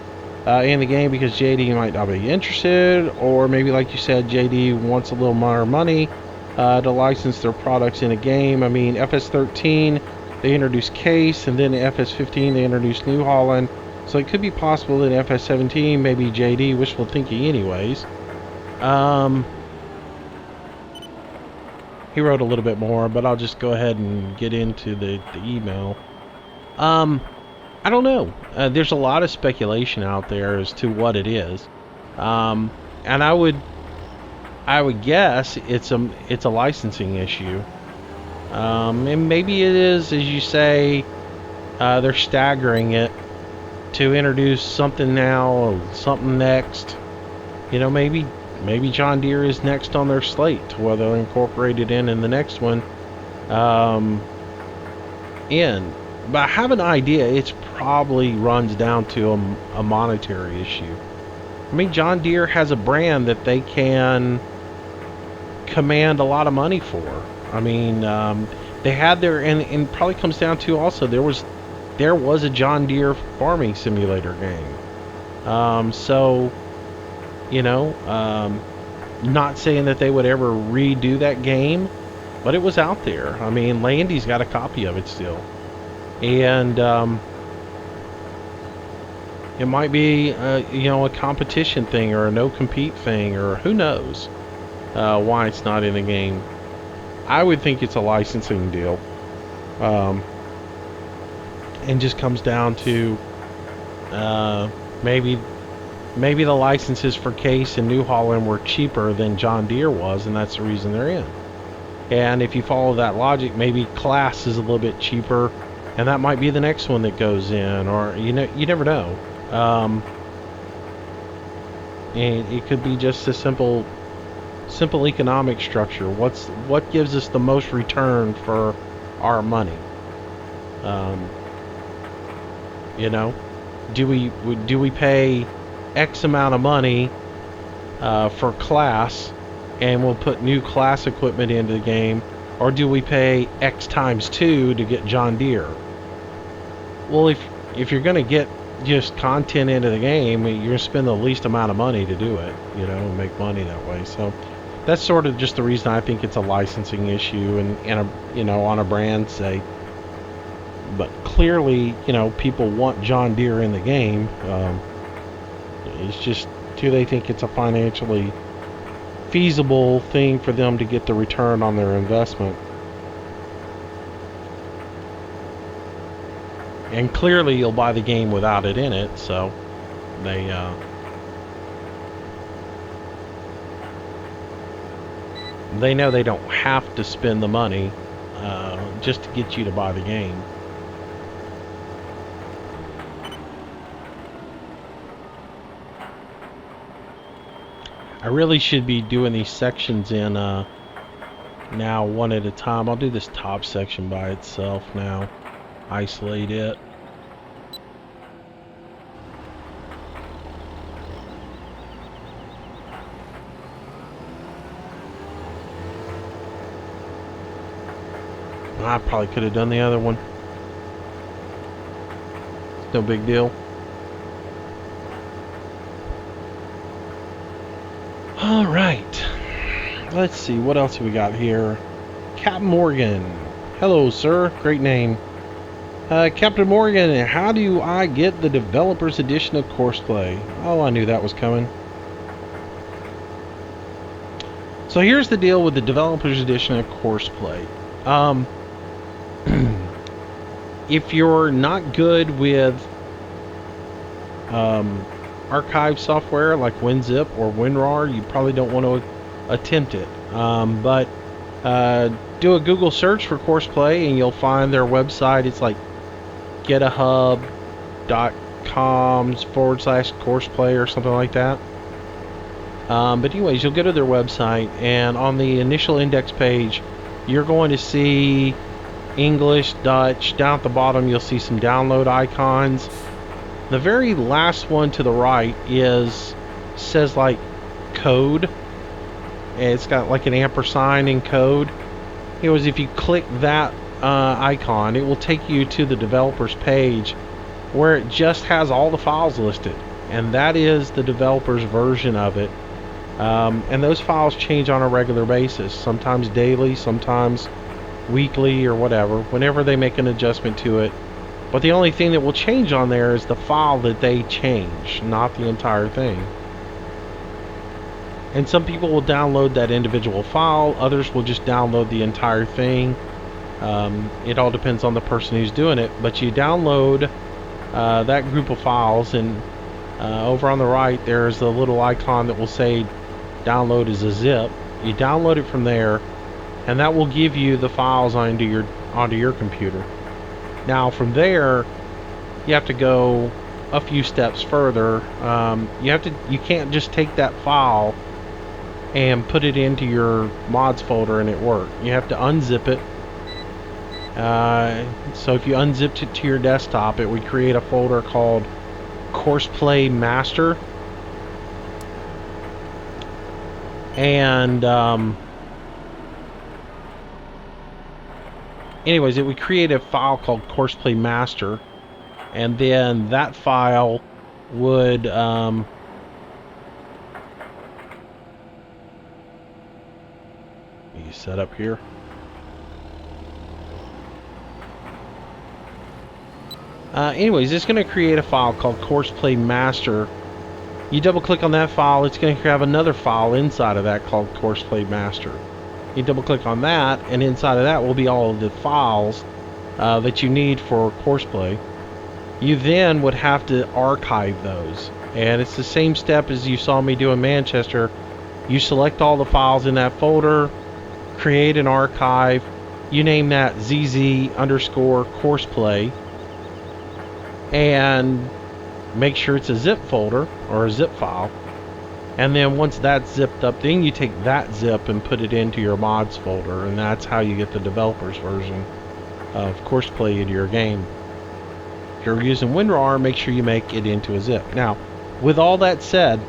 in the game because JD might not be interested, or maybe like you said, JD wants a little more money to license their products in a game? I mean, FS13 they introduced Case, and then FS15 they introduced New Holland, so it could be possible that FS17 maybe JD, wishful thinking anyways. He wrote a little bit more, but I'll just go ahead and get into the email. I don't know. There's a lot of speculation out there as to what it is, and I would guess it's a licensing issue, and maybe it is, as you say, they're staggering it to introduce something now or something next. You know, maybe John Deere is next on their slate, to where they'll incorporate it in the next one. But I have an idea. It probably runs down to a monetary issue. I mean, John Deere has a brand that they can command a lot of money for. I mean, they had their, and probably comes down to also there was a John Deere farming simulator game. So, you know, Not saying that they would ever redo that game, but it was out there. I mean, Landy's got a copy of it still. And it might be, a competition thing or a no-compete thing, or who knows why it's not in the game. I would think it's a licensing deal. And just comes down to maybe the licenses for Case and New Holland were cheaper than John Deere was, and that's the reason they're in. And if you follow that logic, maybe Class is a little bit cheaper, and that might be the next one that goes in, or you never know. And it could be just a simple economic structure. What gives us the most return for our money? Do we pay X amount of money for Class, and we'll put new Class equipment into the game, or do we pay X times 2 to get John Deere? Well, if you're going to get just content into the game, you're going to spend the least amount of money to do it, and make money that way. So that's sort of just the reason I think it's a licensing issue and on a brand sake. But clearly, people want John Deere in the game. It's just, do they think it's a financially feasible thing for them to get the return on their investment? And clearly you'll buy the game without it in it, so they know they don't have to spend the money just to get you to buy the game. I really should be doing these sections in now one at a time. I'll do this top section by itself now. Isolate it. I probably could have done the other one. It's no big deal. All right. Let's see, what else have we got here? Captain Morgan. Hello, sir. Great name. Captain Morgan, how do I get the developer's edition of Courseplay? Oh, I knew that was coming. So here's the deal with the developer's edition of Courseplay. If you're not good with archive software like WinZip or WinRAR, you probably don't want to attempt it. But do a Google search for Courseplay and you'll find their website. It's like getahub.com/Courseplay or something like that. But anyways, you'll go to their website, and on the initial index page, you're going to see English, Dutch. Down at the bottom, you'll see some download icons. The very last one to the right says like code. It's got like an ampersand in code. If you click that icon, it will take you to the developer's page where it just has all the files listed, and that is the developer's version of it. And those files change on a regular basis, sometimes daily, sometimes weekly, or whatever, whenever they make an adjustment to it. But the only thing that will change on there is the file that they change, not the entire thing. And some people will download that individual file, others will just download the entire thing. It all depends on the person who's doing it, but you download that group of files, and over on the right there's a little icon that will say download as a zip. You download it from there, and that will give you the files onto your computer. Now from there, you have to go a few steps further. You can't just take that file and put it into your mods folder and it work. You have to unzip it. So if you unzipped it to your desktop, it would create a folder called Courseplay Master. And anyways, it would create a file called Courseplay Master, and then that file would you set up here. Anyways, it's going to create a file called Courseplay Master. You double click on that file, it's going to have another file inside of that called Courseplay Master. You double click on that, and inside of that will be all of the files that you need for Courseplay. You then would have to archive those, and it's the same step as you saw me do in Manchester. You select all the files in that folder, create an archive, you name that ZZ_Courseplay, and make sure it's a zip folder or a zip file. And then once that's zipped up, then you take that zip and put it into your mods folder, and that's how you get the developer's version of Courseplay into your game. If you're using WinRAR, make sure you make it into a zip. Now, with all that said,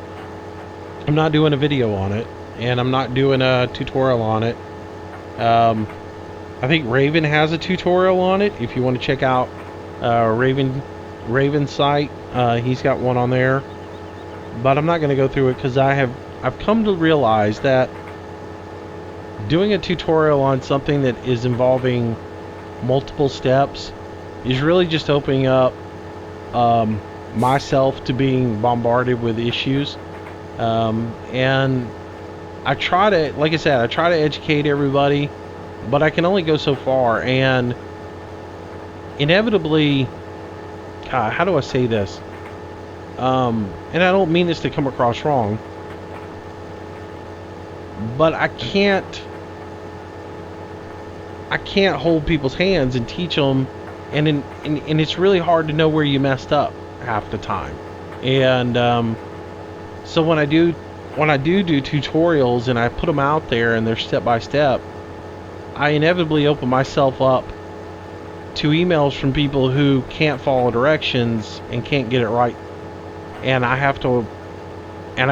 I'm not doing a video on it, and I'm not doing a tutorial on it. I think Raven has a tutorial on it. If you want to check out Raven's site, he's got one on there. But I'm not going to go through it because I've come to realize that doing a tutorial on something that is involving multiple steps is really just opening up myself to being bombarded with issues. And I try to, like I said, I try to educate everybody, but I can only go so far. And inevitably, how do I say this? And I don't mean this to come across wrong, but I can't hold people's hands and teach them, and it's really hard to know where you messed up half the time. And so when I do tutorials and I put them out there and they're step by step, I inevitably open myself up to emails from people who can't follow directions and can't get it right. And I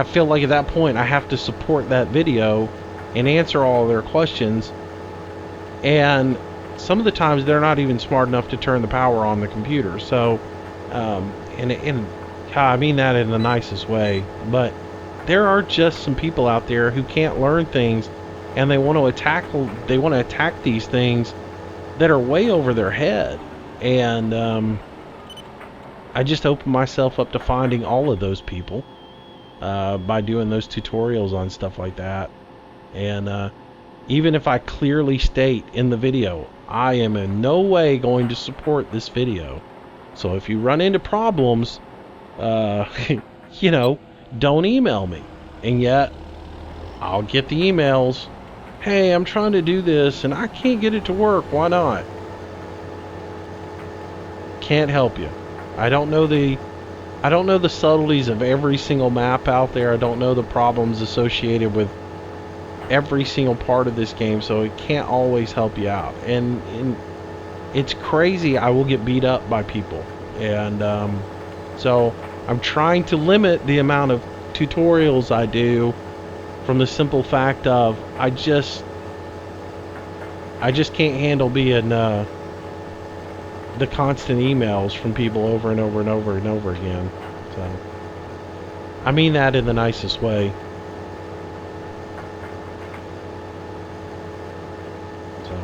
feel like at that point I have to support that video and answer all of their questions. And some of the times they're not even smart enough to turn the power on the computer. So, and I mean that in the nicest way. But there are just some people out there who can't learn things, and they want to attack these things that are way over their head. And I just open myself up to finding all of those people by doing those tutorials on stuff like that. And even if I clearly state in the video, I am in no way going to support this video. So if you run into problems, you know, don't email me. And yet, I'll get the emails. Hey, I'm trying to do this and I can't get it to work. Why not? Can't help you. I don't know the subtleties of every single map out there. I don't know the problems associated with every single part of this game, so it can't always help you out. And it's crazy. I will get beat up by people, and so I'm trying to limit the amount of tutorials I do, from the simple fact of I just can't handle being the constant emails from people over and over and over and over again. So I mean that in the nicest way. So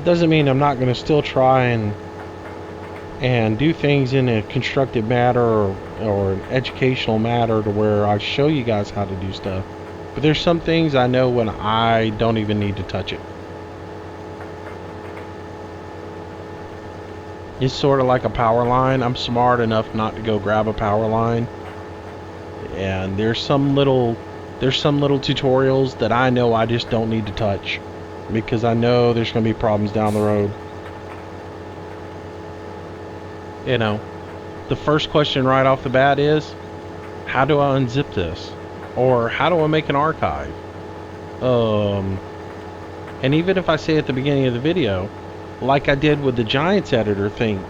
doesn't mean I'm not going to still try and do things in a constructive manner or an educational manner to where I show you guys how to do stuff. But there's some things I know when I don't even need to touch it. It's sort of like a power line. I'm smart enough not to go grab a power line. And there's some little tutorials that I know I just don't need to touch, because I know there's going to be problems down the road. You know, the first question right off the bat is, how do I unzip this? Or how do I make an archive? And even if I say at the beginning of the video, like I did with the Giants editor thing,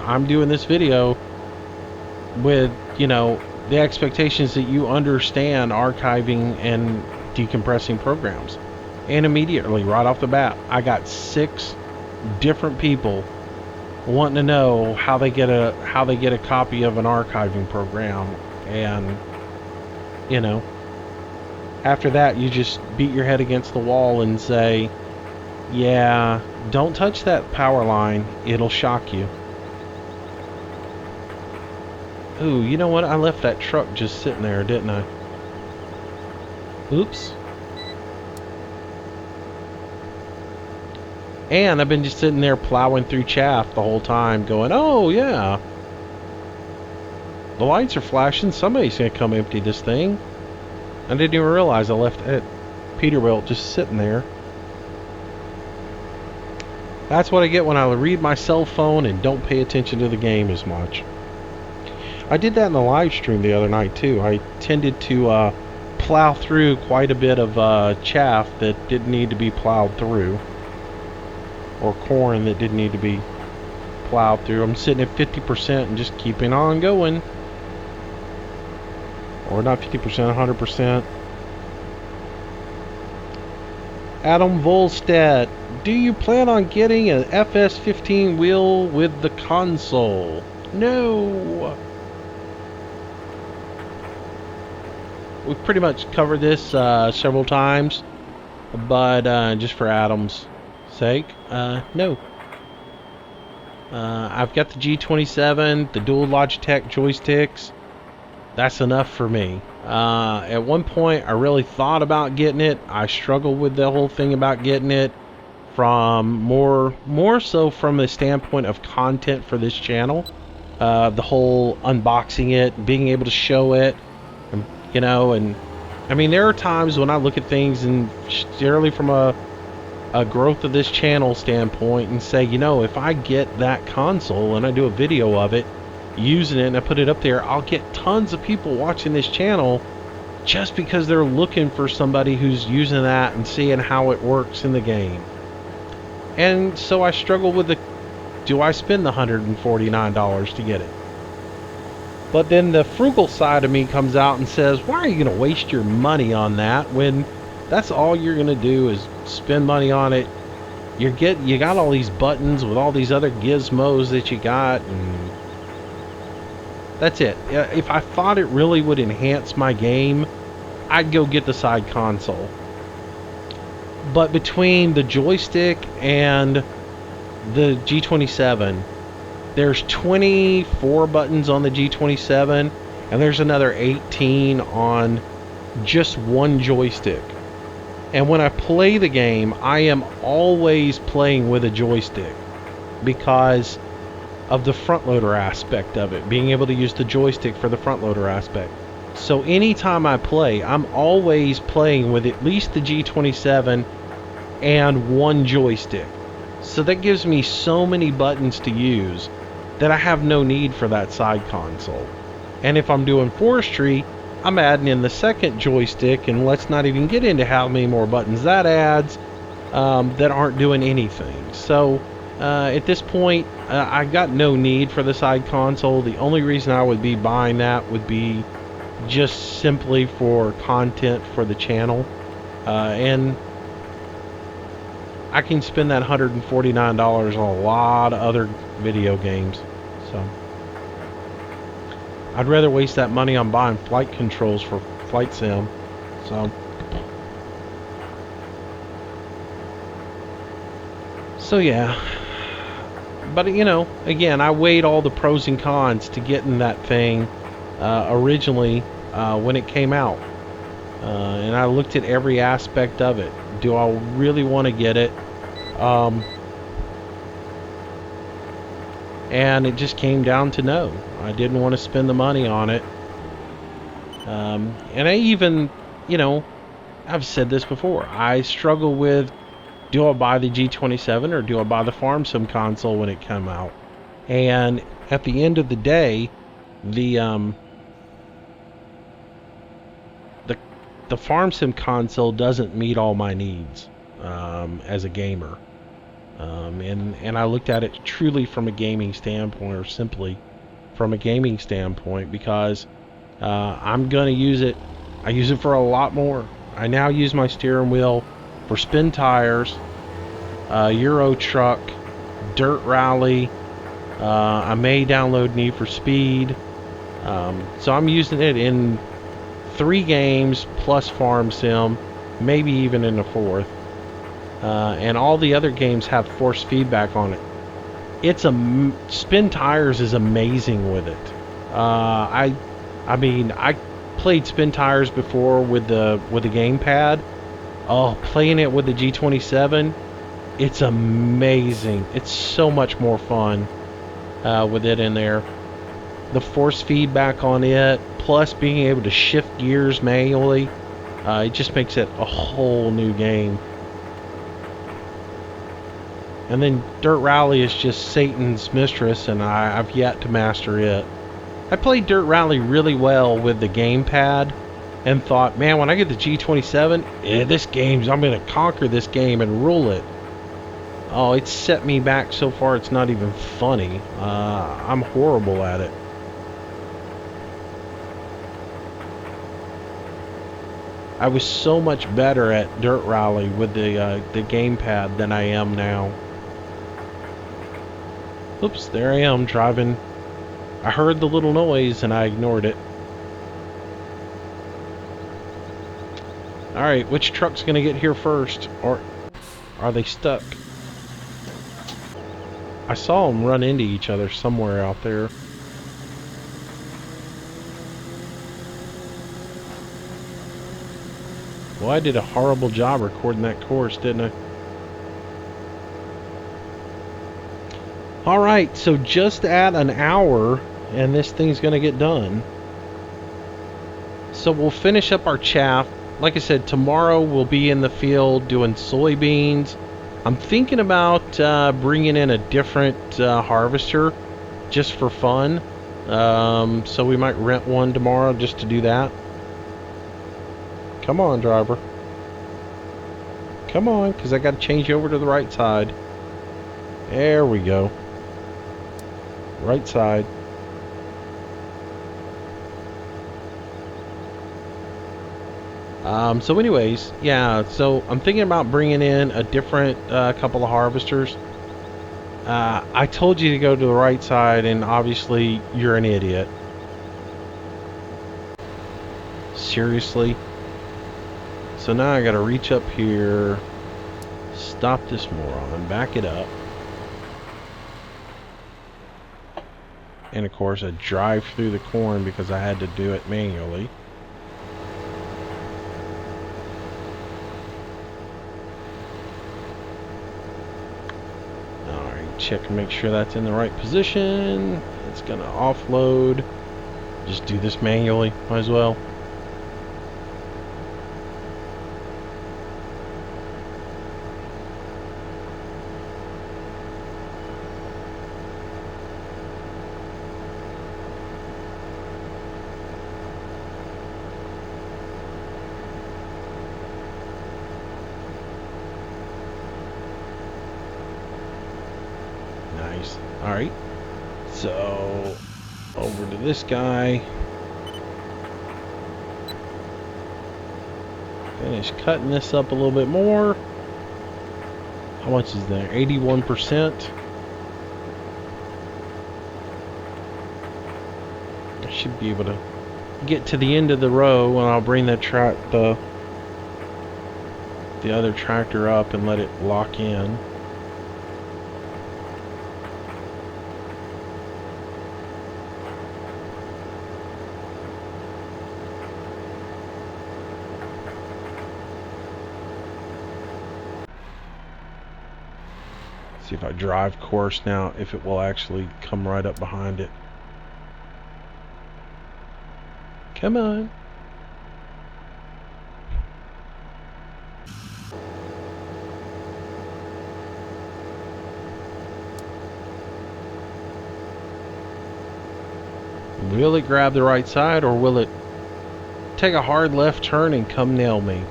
I'm doing this video with, you know, the expectations that you understand archiving and decompressing programs. And immediately, right off the bat, I got 6 different people wanting to know how they get a copy of an archiving program. And, you know, after that, you just beat your head against the wall and say, yeah, don't touch that power line. It'll shock you. Ooh, you know what? I left that truck just sitting there, didn't I? Oops. And I've been just sitting there plowing through chaff the whole time going, oh, yeah. The lights are flashing. Somebody's going to come empty this thing. I didn't even realize I left it, Peterbilt just sitting there. That's what I get when I read my cell phone and don't pay attention to the game as much. I did that in the live stream the other night too. I tended to plow through quite a bit of chaff that didn't need to be plowed through. Or corn that didn't need to be plowed through. I'm sitting at 50% and just keeping on going. Or not 50%, 100%. Adam Volstead, do you plan on getting an FS15 wheel with the console? No. We've pretty much covered this several times, but just for Adam's sake, no. I've got the G27, the dual Logitech joysticks. That's enough for me. At one point, I really thought about getting it. I struggled with the whole thing about getting it from more so from the standpoint of content for this channel. The whole unboxing it, being able to show it, and, you know, and I mean, there are times when I look at things and generally from a growth of this channel standpoint and say, you know, if I get that console and I do a video of it, using it and I put it up there, I'll get tons of people watching this channel just because they're looking for somebody who's using that and seeing how it works in the game. And so I struggle with do I spend the $149 to get it? But then the frugal side of me comes out and says, why are you going to waste your money on that when that's all you're going to do is spend money on it? You got all these buttons with all these other gizmos that you got, and that's it. If I thought it really would enhance my game, I'd go get the side console. But between the joystick and the G27, there's 24 buttons on the G27, and there's another 18 on just one joystick. And when I play the game, I am always playing with a joystick because of the front loader aspect of it, being able to use the joystick for the front loader aspect. So anytime I play, I'm always playing with at least the G27 and one joystick. So that gives me so many buttons to use that I have no need for that side console. And if I'm doing forestry, I'm adding in the second joystick, and let's not even get into how many more buttons that adds that aren't doing anything. So at this point, I got no need for the side console. The only reason I would be buying that would be just simply for content for the channel. And I can spend that $149 on a lot of other video games. So I'd rather waste that money on buying flight controls for Flight Sim. So yeah. But, you know, again, I weighed all the pros and cons to getting that thing originally when it came out. And I looked at every aspect of it. Do I really want to get it? And it just came down to no. I didn't want to spend the money on it. And I even, you know, I've said this before. I struggle with, do I buy the G27 or do I buy the Farm Sim console when it came out? And at the end of the day, the Farm Sim console doesn't meet all my needs as a gamer. And I looked at it truly from a gaming standpoint, or simply from a gaming standpoint, because I'm going to use it. I use it for a lot more. I now use my steering wheel for spin tires, Euro truck, dirt rally. I may download Need for Speed. So I'm using it in 3 games plus Farm Sim, maybe even in the 4th. And all the other games have force feedback on it. Spin Tires is amazing with it. I mean, I played Spin Tires before with the gamepad. Oh, playing it with the G27, it's amazing. It's so much more fun with it in there. The force feedback on it, plus being able to shift gears manually, it just makes it a whole new game. And then Dirt Rally is just Satan's mistress, and I've yet to master it. I played Dirt Rally really well with the gamepad, and thought, man, when I get the G27, I'm going to conquer this game and rule it. Oh, it's set me back so far it's not even funny. I'm horrible at it. I was so much better at Dirt Rally with the gamepad than I am now. Oops, there I am driving. I heard the little noise and I ignored it. Alright, which truck's gonna get here first? Or are they stuck? I saw them run into each other somewhere out there. Well, I did a horrible job recording that course, didn't I? Alright, so just at an hour, and this thing's going to get done. So we'll finish up our chaff. Like I said, tomorrow we'll be in the field doing soybeans. I'm thinking about bringing in a different harvester just for fun. So we might rent one tomorrow just to do that. Come on, driver. Come on, because I got to change over to the right side. There we go. Right side. So anyways, yeah, so I'm thinking about bringing in a different couple of harvesters. I told you to go to the right side, and obviously you're an idiot. Seriously? So now I gotta reach up here, stop this moron, back it up. And of course I drive through the corn because I had to do it manually. Alright, check and make sure that's in the right position. It's gonna offload. Just do this manually, might as well. Nice. Alright. So, over to this guy. Finish cutting this up a little bit more. How much is there? 81%. I should be able to get to the end of the row, and I'll bring the other tractor up and let it lock in. See if I drive course now, if it will actually come right up behind it. Come on. Will it grab the right side, or will it take a hard left turn and come nail me?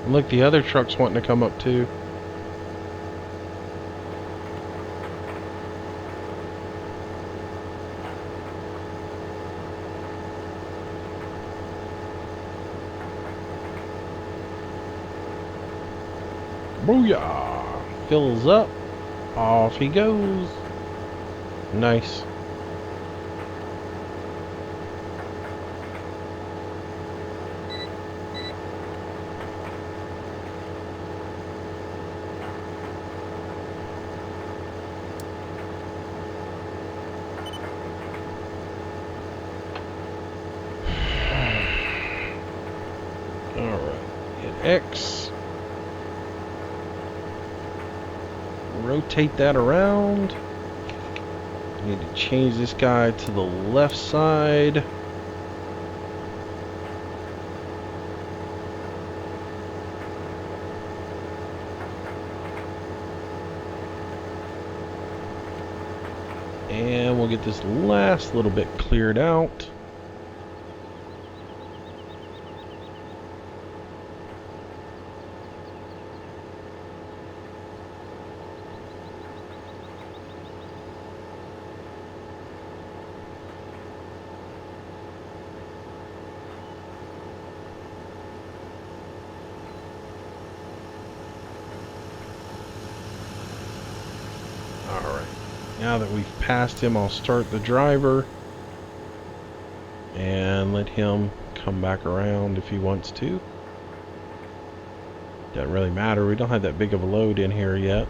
And look, the other truck's wanting to come up too. Booyah! Fills up. Off he goes. Nice. X. Rotate that around. Need to change this guy to the left side. And we'll get this last little bit cleared out. Now that we've passed him, I'll start the driver and let him come back around if he wants to. Doesn't really matter. We don't have that big of a load in here yet.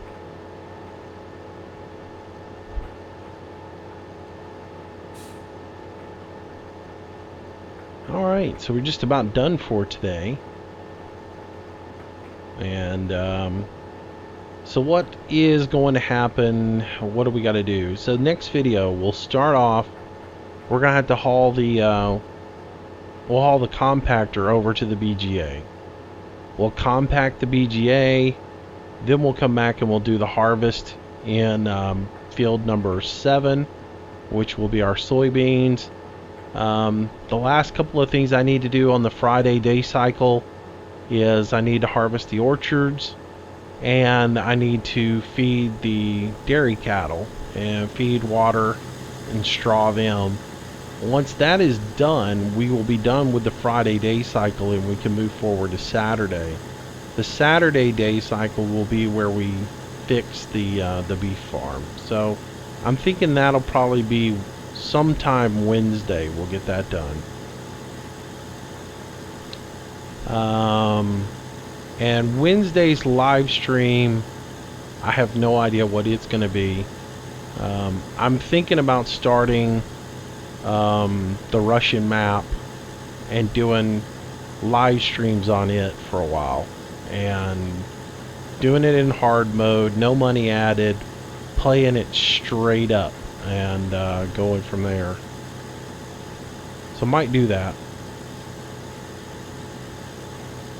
Alright, so we're just about done for today. And so what is going to happen? What do we got to do? So next video, we'll start off. We're gonna have to haul the we'll haul the compactor over to the BGA. We'll compact the BGA, then we'll come back and we'll do the harvest in field number 7, which will be our soybeans. The last couple of things I need to do on the Friday day cycle is I need to harvest the orchards. And I need to feed the dairy cattle and feed, water, and straw them. Once that is done, we will be done with the Friday day cycle and we can move forward to Saturday. The Saturday day cycle will be where we fix the beef farm. So I'm thinking that'll probably be sometime Wednesday we'll get that done. And Wednesday's live stream, I have no idea what it's going to be. I'm thinking about starting the Russian map and doing live streams on it for a while. And doing it in hard mode, no money added, playing it straight up and going from there. So I might do that.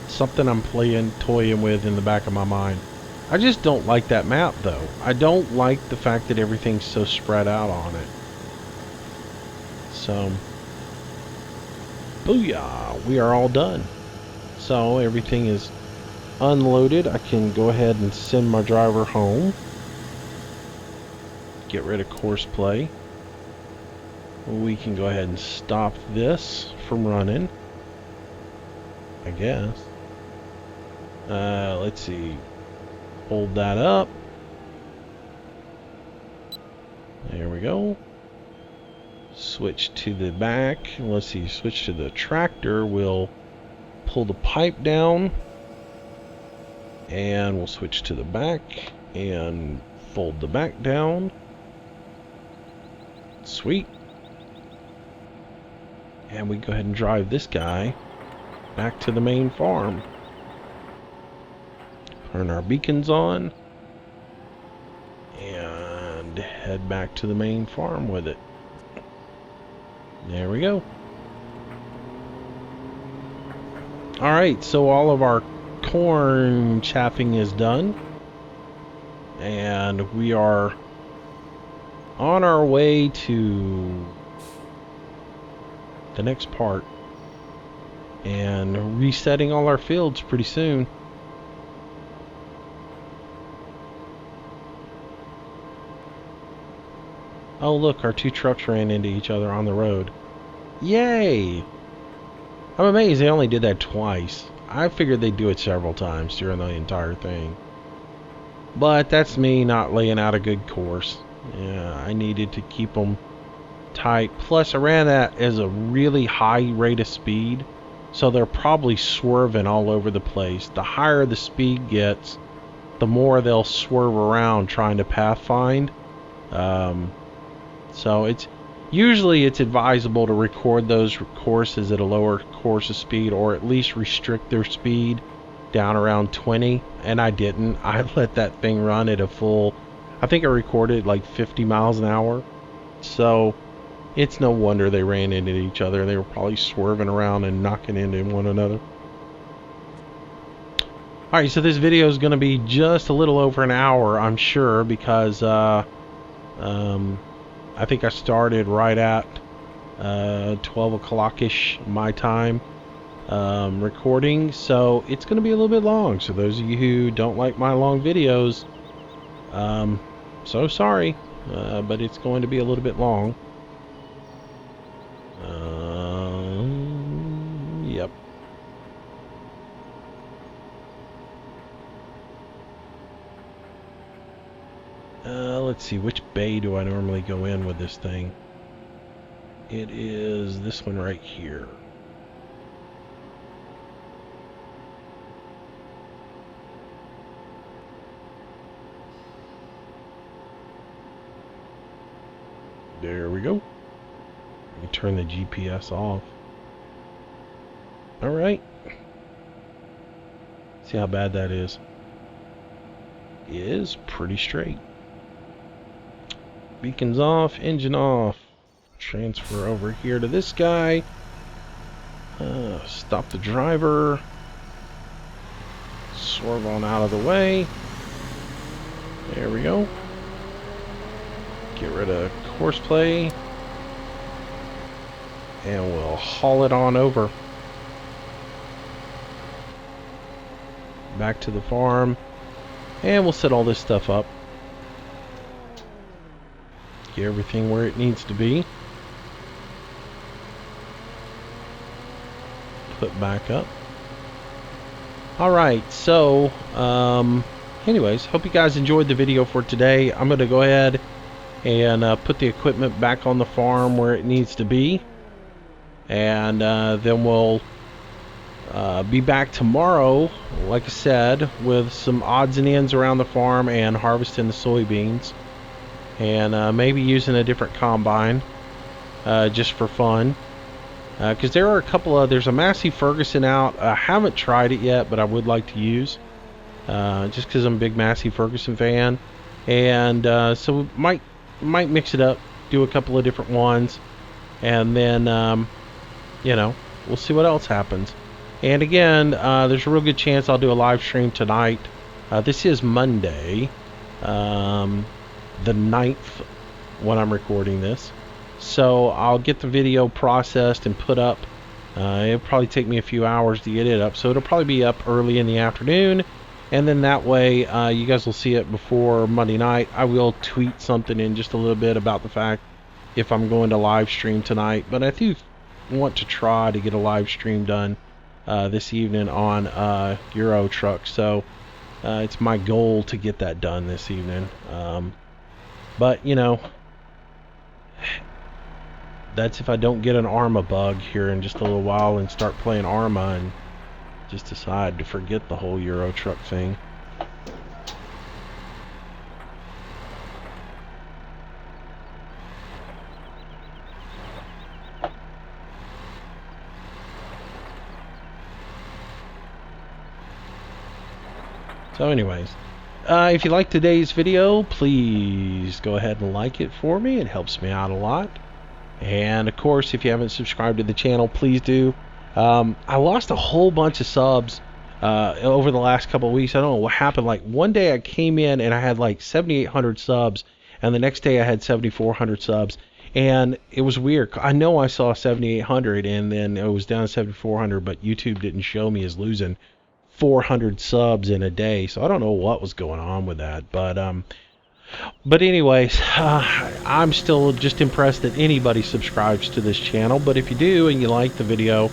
Something I'm toying with in the back of my mind. I just don't like that map though. I don't like the fact that everything's so spread out on it. So, booyah, we are all done. So everything is unloaded. I can go ahead and send my driver home. Get rid of course play. We can go ahead and stop this from running, I guess. Let's see. Hold that up. There we go. Switch to the back. Let's see. Switch to the tractor. We'll pull the pipe down. And we'll switch to the back and fold the back down. Sweet. And we go ahead and drive this guy back to the main farm. Turn our beacons on and head back to the main farm with it. There we go. Alright, so all of our corn chaffing is done. And we are on our way to the next part. And resetting all our fields pretty soon. Oh look, our two trucks ran into each other on the road. Yay! I'm amazed they only did that twice. I figured they'd do it several times during the entire thing. But that's me not laying out a good course. Yeah, I needed to keep them tight. Plus I ran that as a really high rate of speed. So they're probably swerving all over the place. The higher the speed gets, the more they'll swerve around trying to pathfind. So it's usually advisable to record those courses at a lower course of speed, or at least restrict their speed down around 20, and I didn't. I let that thing run at a full, I think I recorded like 50 miles an hour. So it's no wonder they ran into each other. They were probably swerving around and knocking into one another. Alright, so this video is going to be just a little over an hour, I'm sure, because I think I started right at 12 o'clock-ish my time recording, so it's going to be a little bit long. So those of you who don't like my long videos, so sorry, but it's going to be a little bit long. Yep. Let's see, which bay do I normally go in with this thing? It is this one right here. There we go. Let me turn the GPS off. Alright. See how bad that is. It is pretty straight. Beacons off, engine off. Transfer over here to this guy. Stop the driver. Swerve on out of the way. There we go. Get rid of horseplay. And we'll haul it on over. Back to the farm. And we'll set all this stuff up. Get everything where it needs to be. Put back up. Alright, so anyways, hope you guys enjoyed the video for today. I'm going to go ahead and put the equipment back on the farm where it needs to be. And then we'll be back tomorrow, like I said, with some odds and ends around the farm and harvesting the soybeans. And maybe using a different combine just for fun, because there are a couple of, there's a Massey Ferguson out. I haven't tried it yet, but I would like to use, just because I'm a big Massey Ferguson fan. And so we might mix it up, do a couple of different ones, and then you know, we'll see what else happens. And again, there's a real good chance I'll do a live stream tonight. This is Monday, the 9th when I'm recording this, so I'll get the video processed and put up. It'll probably take me a few hours to get it up, so it'll probably be up early in the afternoon, and then that way you guys will see it before Monday night. I will tweet something in just a little bit about the fact if I'm going to live stream tonight, but I do want to try to get a live stream done this evening on Euro Truck, so it's my goal to get that done this evening. But, you know, that's if I don't get an Arma bug here in just a little while and start playing Arma and just decide to forget the whole Euro Truck thing. So anyways, if you like today's video, please go ahead and like it for me. It helps me out a lot. And of course, if you haven't subscribed to the channel, please do. I lost a whole bunch of subs over the last couple of weeks. I don't know what happened. Like one day I came in and I had like 7,800 subs, and the next day I had 7,400 subs. And it was weird. I know I saw 7,800 and then it was down to 7,400, but YouTube didn't show me as losing 400 subs in a day, so I don't know what was going on with that. But anyways, I'm still just impressed that anybody subscribes to this channel. But if you do and you like the video,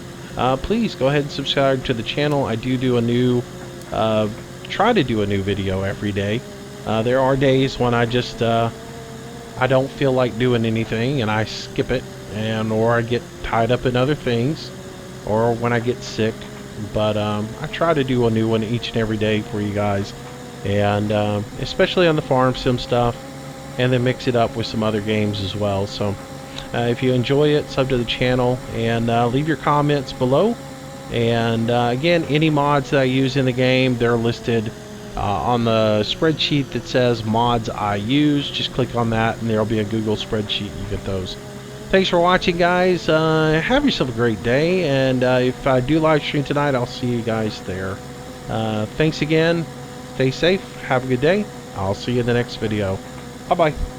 please go ahead and subscribe to the channel. I do a new try to do a new video every day. There are days when I just I don't feel like doing anything and I skip it, and or I get tied up in other things, or when I get sick. But I try to do a new one each and every day for you guys, and especially on the farm sim stuff, and then mix it up with some other games as well. So if you enjoy it, sub to the channel and leave your comments below, And again, any mods that I use in the game, they're listed on the spreadsheet that says mods I use. Just click on that and there'll be a Google spreadsheet. You get those. Thanks for watching, guys. Have yourself a great day, and if I do live stream tonight, I'll see you guys there. Thanks again. Stay safe. Have a good day. I'll see you in the next video. Bye-bye.